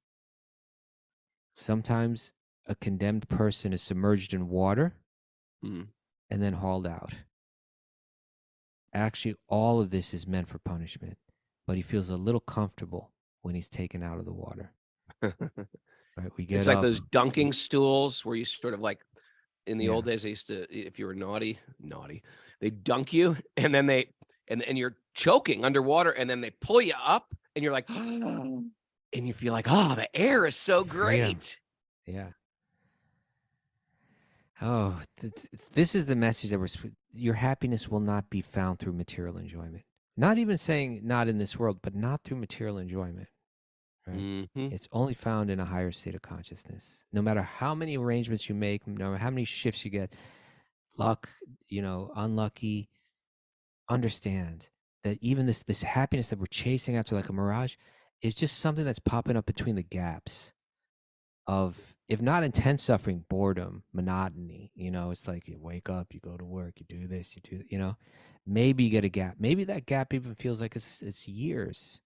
Sometimes a condemned person is submerged in water and then hauled out. Actually, all of this is meant for punishment, but he feels a little comfortable when he's taken out of the water. Right? We get It's like up. those dunking stools where you sort of like, in the old days, they used to, if you were naughty, they dunk you, and then and you're choking underwater, and then they pull you up, and you're like, and you feel like, oh, the air is so great. Yeah. Oh, this is the message that your happiness will not be found through material enjoyment. Not even saying not in this world, but not through material enjoyment. Right? It's only found in a higher state of consciousness. No matter how many arrangements you make, no matter how many shifts you get, luck, unlucky, understand that even this happiness that we're chasing after like a mirage is just something that's popping up between the gaps of, if not intense suffering, boredom, monotony. It's like you wake up, you go to work, you do this, you do, maybe you get a gap. Maybe that gap even feels like it's years,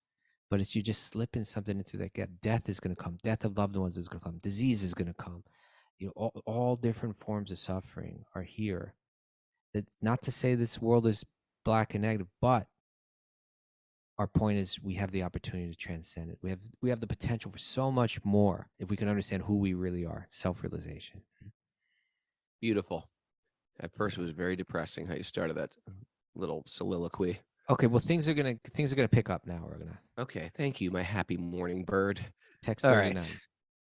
but it's you just slipping something into that gap. Death is going to come. Death of loved ones is going to come. Disease is going to come. All different forms of suffering are here. That, not to say this world is black and negative, but our point is we have the opportunity to transcend it. We have the potential for so much more if we can understand who we really are. Self-realization. Beautiful. At first, it was very depressing how you started that little soliloquy. Okay, well, things are gonna pick up now. Okay, thank you, my happy morning bird. Text All 39. right.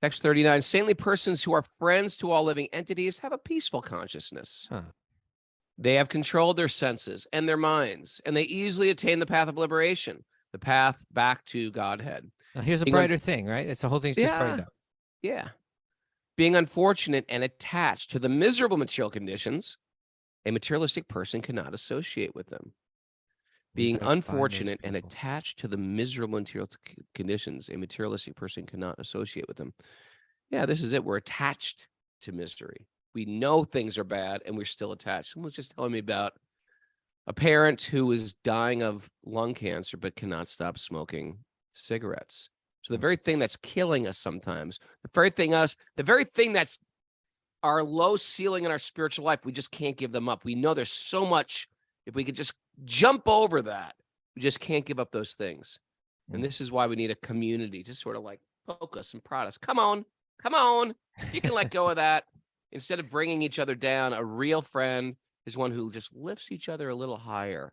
Text 39. Saintly persons who are friends to all living entities have a peaceful consciousness. Huh. They have controlled their senses and their minds, and they easily attain the path of liberation, the path back to Godhead. Now, here's a brighter thing, right? It's the whole thing's just brightened up. Yeah. Being unfortunate and attached to the miserable material conditions, a materialistic person cannot associate with them. Being unfortunate and attached to the miserable material conditions, a materialistic person cannot associate with them. Yeah, this is it. We're attached to misery. We know things are bad and we're still attached. Someone was just telling me about a parent who was dying of lung cancer but cannot stop smoking cigarettes. So the very thing that's killing us sometimes, the very thing that's our low ceiling in our spiritual life, we just can't give them up. We know there's so much. If we could just jump over that, we just can't give up those things. And this is why we need a community to sort of like poke us and prod us. Come on. You can let go of that. Instead of bringing each other down, a real friend is one who just lifts each other a little higher.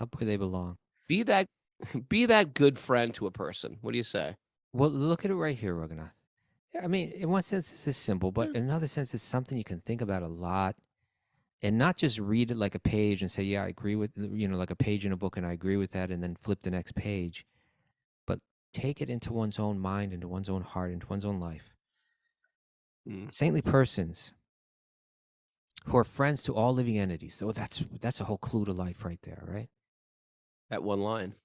Up where they belong. Be that good friend to a person. What do you say? Well, look at it right here, Raghunath. I mean, in one sense, this is simple, but in another sense, it's something you can think about a lot and not just read it like a page and say, yeah, I agree with, like a page in a book and I agree with that, and then flip the next page, but take it into one's own mind, into one's own heart, into one's own life. Saintly persons who are friends to all living entities. So that's a whole clue to life right there, right? That one line.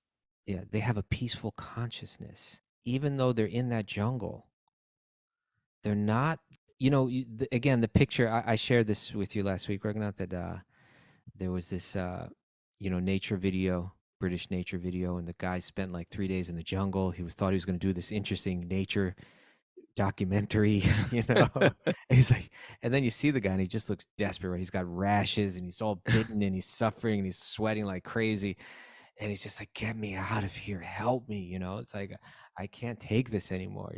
Yeah, they have a peaceful consciousness. Even though they're in that jungle, they're not, again, the picture, I shared this with you last week, Raghunath, that there was this, nature video, British nature video, and the guy spent like 3 days in the jungle. Thought he was going to do this interesting nature documentary, and he's like, and then you see the guy and he just looks desperate, right? He's got rashes and he's all bitten and he's suffering and he's sweating like crazy. And he's just like, get me out of here. Help me. It's like, I can't take this anymore.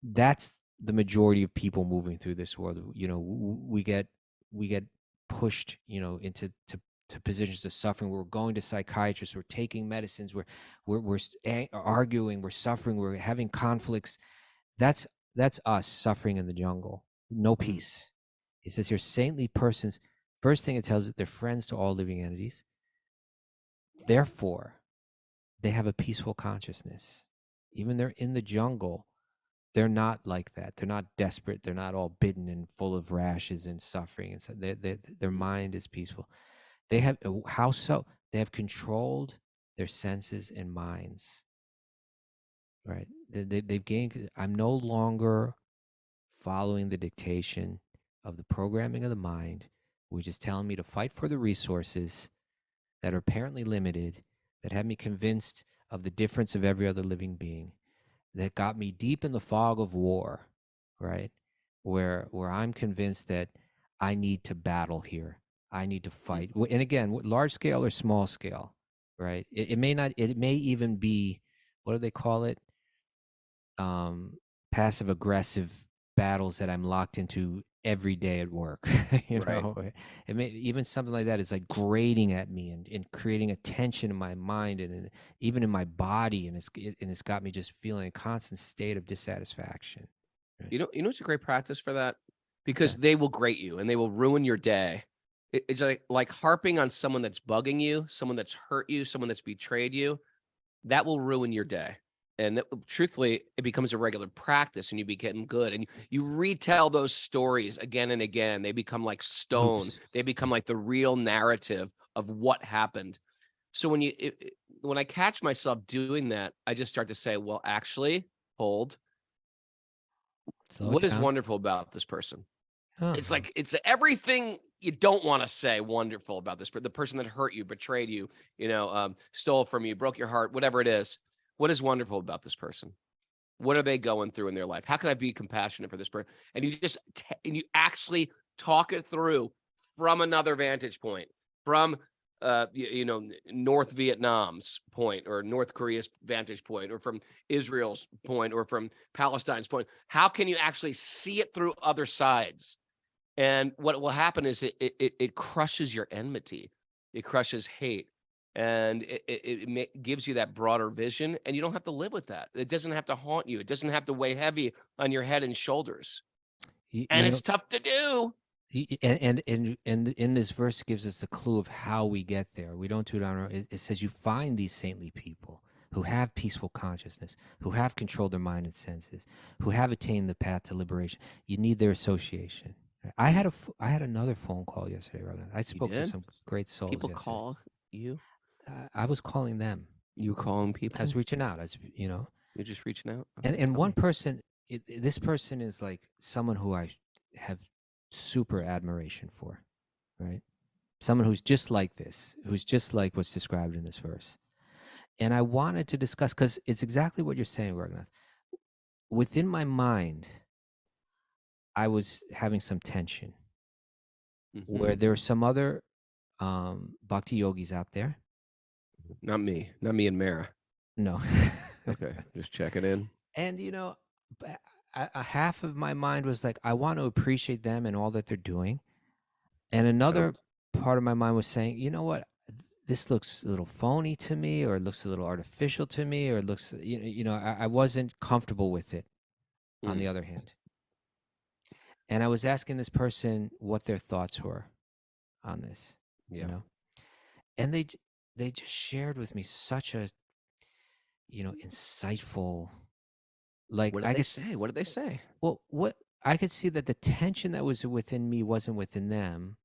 That's the majority of people moving through this world. We get pushed, into positions of suffering. We're going to psychiatrists, we're taking medicines, we're arguing, we're suffering, we're having conflicts. That's us suffering in the jungle. No peace. It says here, saintly persons, first thing it tells us, they're friends to all living entities. Therefore, they have a peaceful consciousness. Even they're in the jungle, they're not like that. They're not desperate. They're not all bitten and full of rashes and suffering. And so their mind is peaceful. They have, how so? They have controlled their senses and minds, right? They've gained, I'm no longer following the dictation of the programming of the mind, which is telling me to fight for the resources that are apparently limited, that have me convinced of the difference of every other living being, that got me deep in the fog of war, right? Where I'm convinced that I need to battle here. I need to fight. And again, large scale or small scale, right? It may not, it may even be, what do they call it? Passive aggressive battles that I'm locked into every day at work. You Right. know, it may even something like that is like grating at me and creating a tension in my mind and even in my body, and it's got me just feeling a constant state of dissatisfaction. Right? You know it's a great practice for that, because they will grate you and they will ruin your day. It's like harping on someone that's bugging you, someone that's hurt you, someone that's betrayed you. That will ruin your day. And that, truthfully, it becomes a regular practice and you become good. And you retell those stories again and again. They become like stone. Loops. They become like the real narrative of what happened. So when I catch myself doing that, I just start to say, well, actually, hold. Slow What it is down. wonderful about this person? It's Uh-huh. like, it's everything you don't want to say wonderful about this, but the person that hurt you, betrayed you, stole from you, broke your heart, whatever it is. What is wonderful about this person? What are they going through in their life? How can I be compassionate for this person? And you actually talk it through from another vantage point, from North Vietnam's point, or North Korea's vantage point, or from Israel's point, or from Palestine's point. How can you actually see it through other sides? And what will happen is it crushes your enmity, it crushes hate, and it gives you that broader vision, and you don't have to live with that. It doesn't have to haunt you. It doesn't have to weigh heavy on your head and shoulders. You And know, it's tough to do. and in this verse, it gives us the clue of how we get there. We don't do it on our. It says you find these saintly people who have peaceful consciousness, who have controlled their mind and senses, who have attained the path to liberation. You need their association. I had another phone call yesterday, Raghunath. I spoke to did? some great souls People yesterday. call you. I was calling them. You calling I people? was reaching out. You're just reaching out. And Okay, tell one me. person, this person is like someone who I have super admiration for, right? Someone who's just like this, who's just like what's described in this verse. And I wanted to discuss, because it's exactly what you're saying, Raghunath. Within my mind, I was having some tension where there are some other bhakti yogis out there. Not me and Mara. No. Okay, just checking in. And, a half of my mind was like, I want to appreciate them and all that they're doing. And another part of my mind was saying, you know what? This looks a little phony to me, or it looks a little artificial to me, or it looks, I wasn't comfortable with it, on the other hand. And I was asking this person what their thoughts were on this, and they just shared with me such a, insightful, like, What did they say? What did they say? Well, what I could see that the tension that was within me wasn't within them,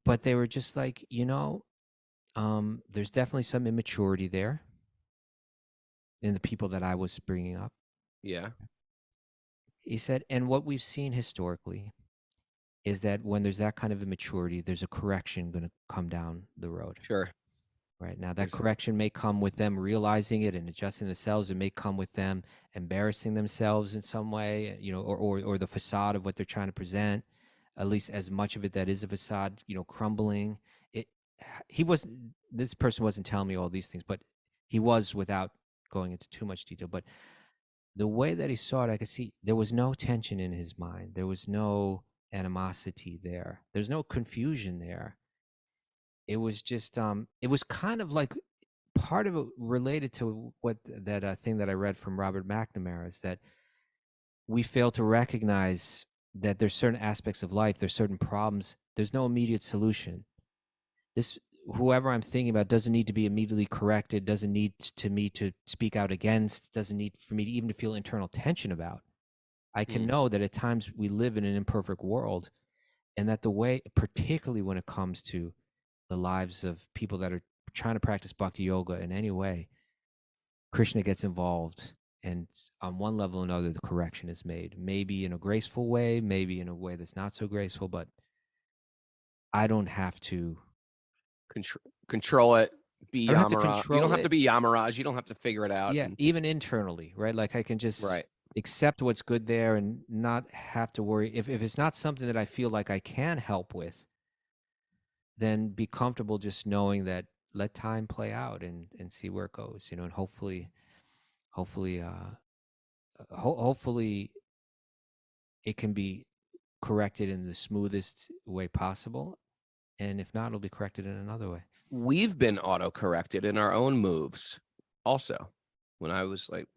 but they were just like, there's definitely some immaturity there in the people that I was bringing up. Yeah. He said, and what we've seen historically is that when there's that kind of immaturity, there's a correction going to come down the road. Sure. Right. Now, that correction may come with them realizing it and adjusting themselves. It may come with them embarrassing themselves in some way, or the facade of what they're trying to present, at least as much of it that is a facade, crumbling. This person wasn't telling me all these things, but he was, without going into too much detail. But the way that he saw it, I could see there was no tension in his mind. There was no animosity there. There's no confusion there. It was just, it was kind of like part of it related to what that thing that I read from Robert McNamara, is that we fail to recognize that there's certain aspects of life, there's certain problems, there's no immediate solution. Whoever I'm thinking about doesn't need to be immediately corrected, doesn't need me to speak out against, doesn't need for me to even to feel internal tension about. I can know that at times we live in an imperfect world, and that the way, particularly when it comes to the lives of people that are trying to practice bhakti yoga in any way, Krishna gets involved, and on one level or another, the correction is made. Maybe in a graceful way, maybe in a way that's not so graceful, but I don't have to control it. Be I don't have to Yamaraj. You control don't have to it. be Yamaraj. You don't have to figure it out. Yeah, and- even internally, right? Like I can just Right. accept what's good there and not have to worry. If it's not something that I feel like I can help with, then be comfortable just knowing that let time play out and see where it goes, and hopefully it can be corrected in the smoothest way possible. And if not, it'll be corrected in another way. We've been auto-corrected in our own moves also. When I was like,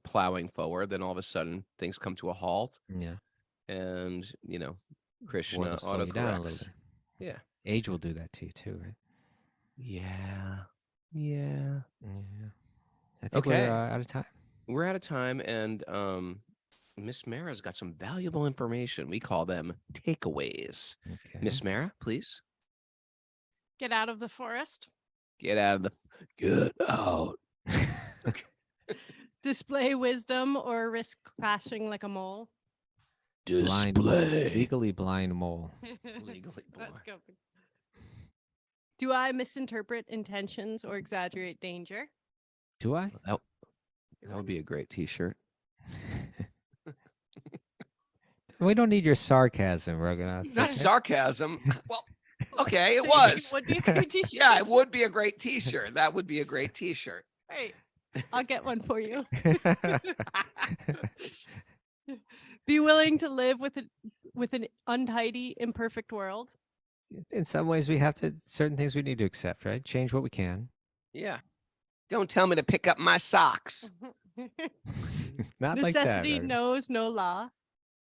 plowing forward, then all of a sudden things come to a halt. Yeah. And, War Krishna will slow you down a little autocorrects. bit. Yeah. Age will do that to you too, right? Yeah. Yeah. Yeah. I think Okay. we're out of time. We're out of time, and Miss Mara's got some valuable information. We call them takeaways. Okay. Miss Mara, please. Get out of the forest. Get out. Display wisdom or risk crashing like a mole. Legally blind mole. Legally That's blind. good. Do I misinterpret intentions or exaggerate danger? Do I? That would be a great T-shirt. We don't need your sarcasm, Raghunath. Not sarcasm. Well, okay, it So you think was. it would be a great t-shirt? Yeah, it would be a great T-shirt. That would be a great T-shirt. Right. I'll get one for you. Be willing to live with an untidy, imperfect world. In some ways, we have to. Certain things we need to accept, right? Change what we can. Yeah. Don't tell me to pick up my socks. Not like that. Necessity Raghunath. knows no law.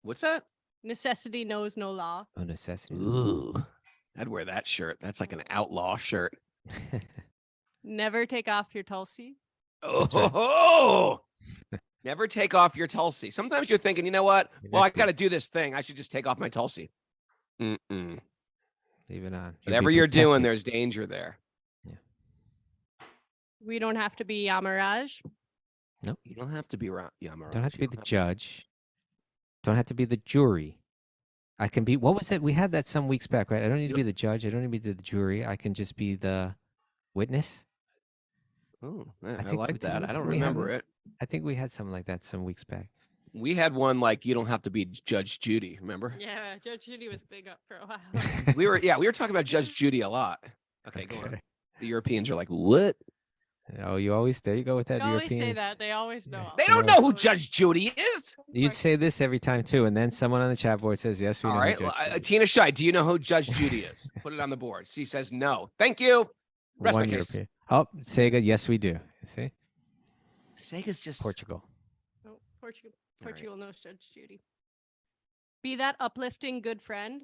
What's that? Necessity knows no law. Oh, necessity. Ooh, I'd wear that shirt. That's like an outlaw shirt. Never take off your tulsi. Oh, never take off your tulsi. Sometimes you're thinking, you know what? Well, I got to Necklace. do this thing. I should just take off my tulsi. Leave it on. Whatever you're doing, there's danger there. We don't have to be Yamaraj. You don't have to be Yamaraj. Don't have to be You the don't judge. Don't have to be the jury. I can be. What was it? We had that some weeks back, right? I don't need to be the judge. I don't need to be the jury. I can just be the witness. Oh, I I think like we- that. didn't I don't we have remember that? it. I think we had something like that some weeks back. We had one like you don't have to be Judge Judy. Remember? Yeah, Judge Judy was big up for a while. We were talking about Judge Judy a lot. Okay, go on. The Europeans are like, what? Oh, there you go with that. They always say Europeans. that. They always know. They don't know who Judge Judy is. You'd say this every time too, and then someone on the chat board says, "Yes, we know." All who right, Judge Judy is." Tina Shy, do you know who Judge Judy is? Put it on the board. She says no. Thank you. Rest One my case. European. Oh, Sega. Yes, we do. You see, Sega's just Portugal. Oh, Portugal. All right. Portugal knows Judge Judy. Be that uplifting good friend.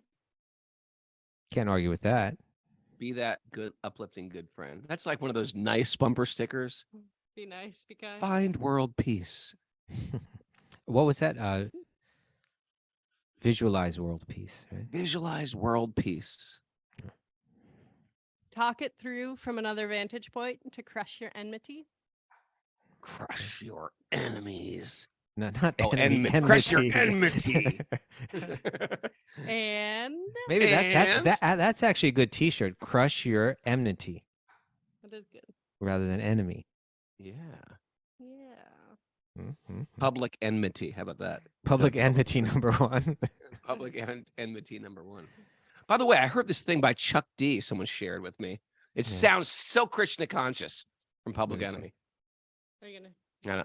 Can't argue with that. be that good, uplifting, good friend. That's like one of those nice bumper stickers. Be nice, be kind. Find world peace. What was that? Visualize world peace, right? Visualize world peace. Talk it through from another vantage point to crush your enmity. Crush your enemies. No, not Oh, enemy, crush your enmity. And Maybe And? that's actually a good T-shirt. Crush your enmity that is good. Mm-hmm. rather than enemy. Yeah. Yeah. Mhm. Public enmity. How about that? Public So- enmity number one. Public enmity number one. By the way, I heard this thing by Chuck D. Someone shared with me. It Yeah. sounds so Krishna conscious from Public Let me see. Enemy. Are you gonna?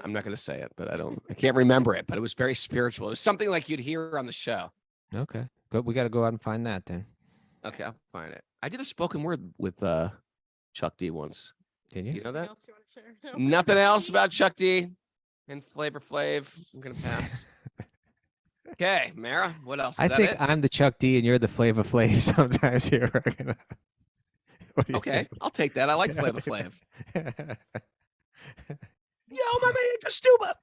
I'm not going to say it, but I can't remember it, but it was very spiritual. It was something like you'd hear on the show. Okay, good. We got to go out and find that then. Okay, I'll find it. I did a spoken word with Chuck D once. Did You you? know Anything that? else you want to share? No. Nothing else about Chuck D and Flavor Flav. I'm going to pass. Okay, Mara, what else? Is I that think it? I'm the Chuck D and you're the Flavor Flav sometimes here. What do you Okay, think? I'll take that. I like Yeah, I'll Flavor take Flav. that. Yo, my man, the stupid.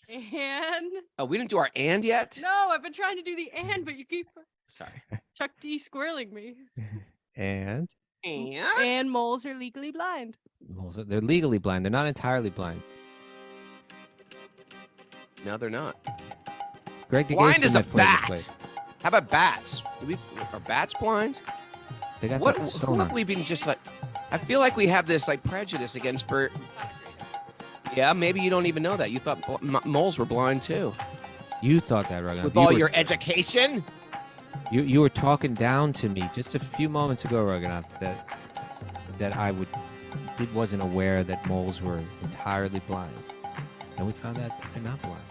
And Oh, we didn't do our and yet? no, I've been trying to do the and, but you keep Sorry. Chuck D squirreling me. And And moles are legally blind. well, so they're legally blind. They're not entirely blind. No, they're not. Greg Blind DeGason as a met Flavor bat. Flav. How about bats? Are bats blind? They got What? that Who sonar. have we been just like? I feel like we have this like prejudice against bird. Yeah, maybe you don't even know that. You thought moles were blind too. You thought that, Raghunath. With all your education. You were talking down to me just a few moments ago, Raghunath, that I wasn't aware that moles were entirely blind, and we found out they're not blind.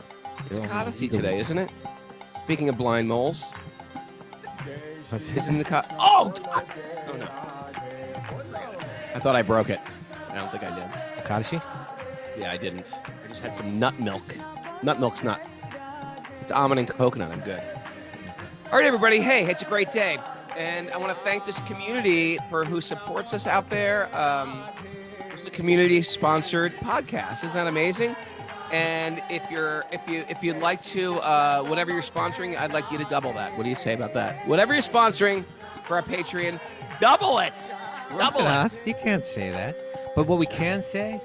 It's Codicy today, isn't it? Speaking of blind moles. Isn't the oh no! I thought I broke it. I don't think I did. Kadashi? Yeah, I didn't. I just had some nut milk. Nut milk's not. It's almond and coconut. I'm good. All right, everybody. Hey, it's a great day, and I want to thank this community for who supports us out there. This is a community-sponsored podcast. Isn't that amazing? And if you'd like to, whatever you're sponsoring, I'd like you to double that. What do you say about that? Whatever you're sponsoring for our Patreon, double it. Double it. You can't say that. But what we can say,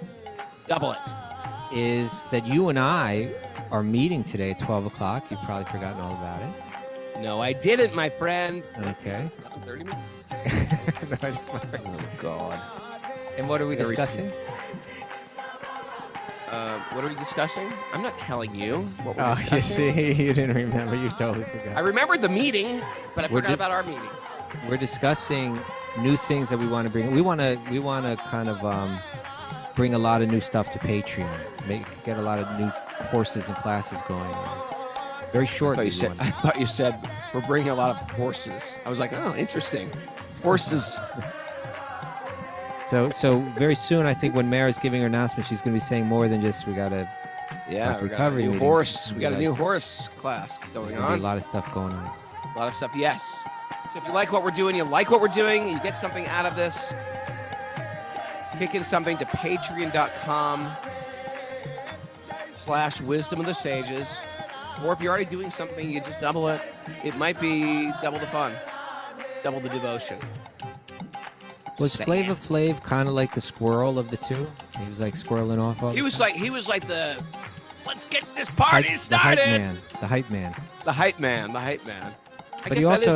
double it, is that you and I are meeting today at 12 o'clock. You've probably forgotten all about it. No, I didn't, my friend. Okay. 30 minutes. Oh God. And what are we discussing? What are we discussing? I'm not telling you what we're Oh, discussing. you see, you didn't remember. You totally forgot. I remembered the meeting, but I forgot about our meeting. We're discussing new things that we want to bring. We want to kind of bring a lot of new stuff to Patreon. Get a lot of new courses and classes going on. Very shortly. I thought you said we're bringing a lot of horses. I was like, oh, interesting. Horses. So very soon, I think when Mara's giving her announcement, she's going to be saying more than just we got to. Yeah, we got a new horse. We got a new horse class going on. A lot of stuff going on. A lot of stuff, yes. So if you like what we're doing, you get something out of this, kick in something to patreon.com/wisdom of the sages. Or if you're already doing something, you just double it. It might be double the fun, double the devotion. Was Flava Flav kind of like the squirrel of the two? He was like squirreling off of. He was like the let's get this party started. The hype man. The hype man. But he also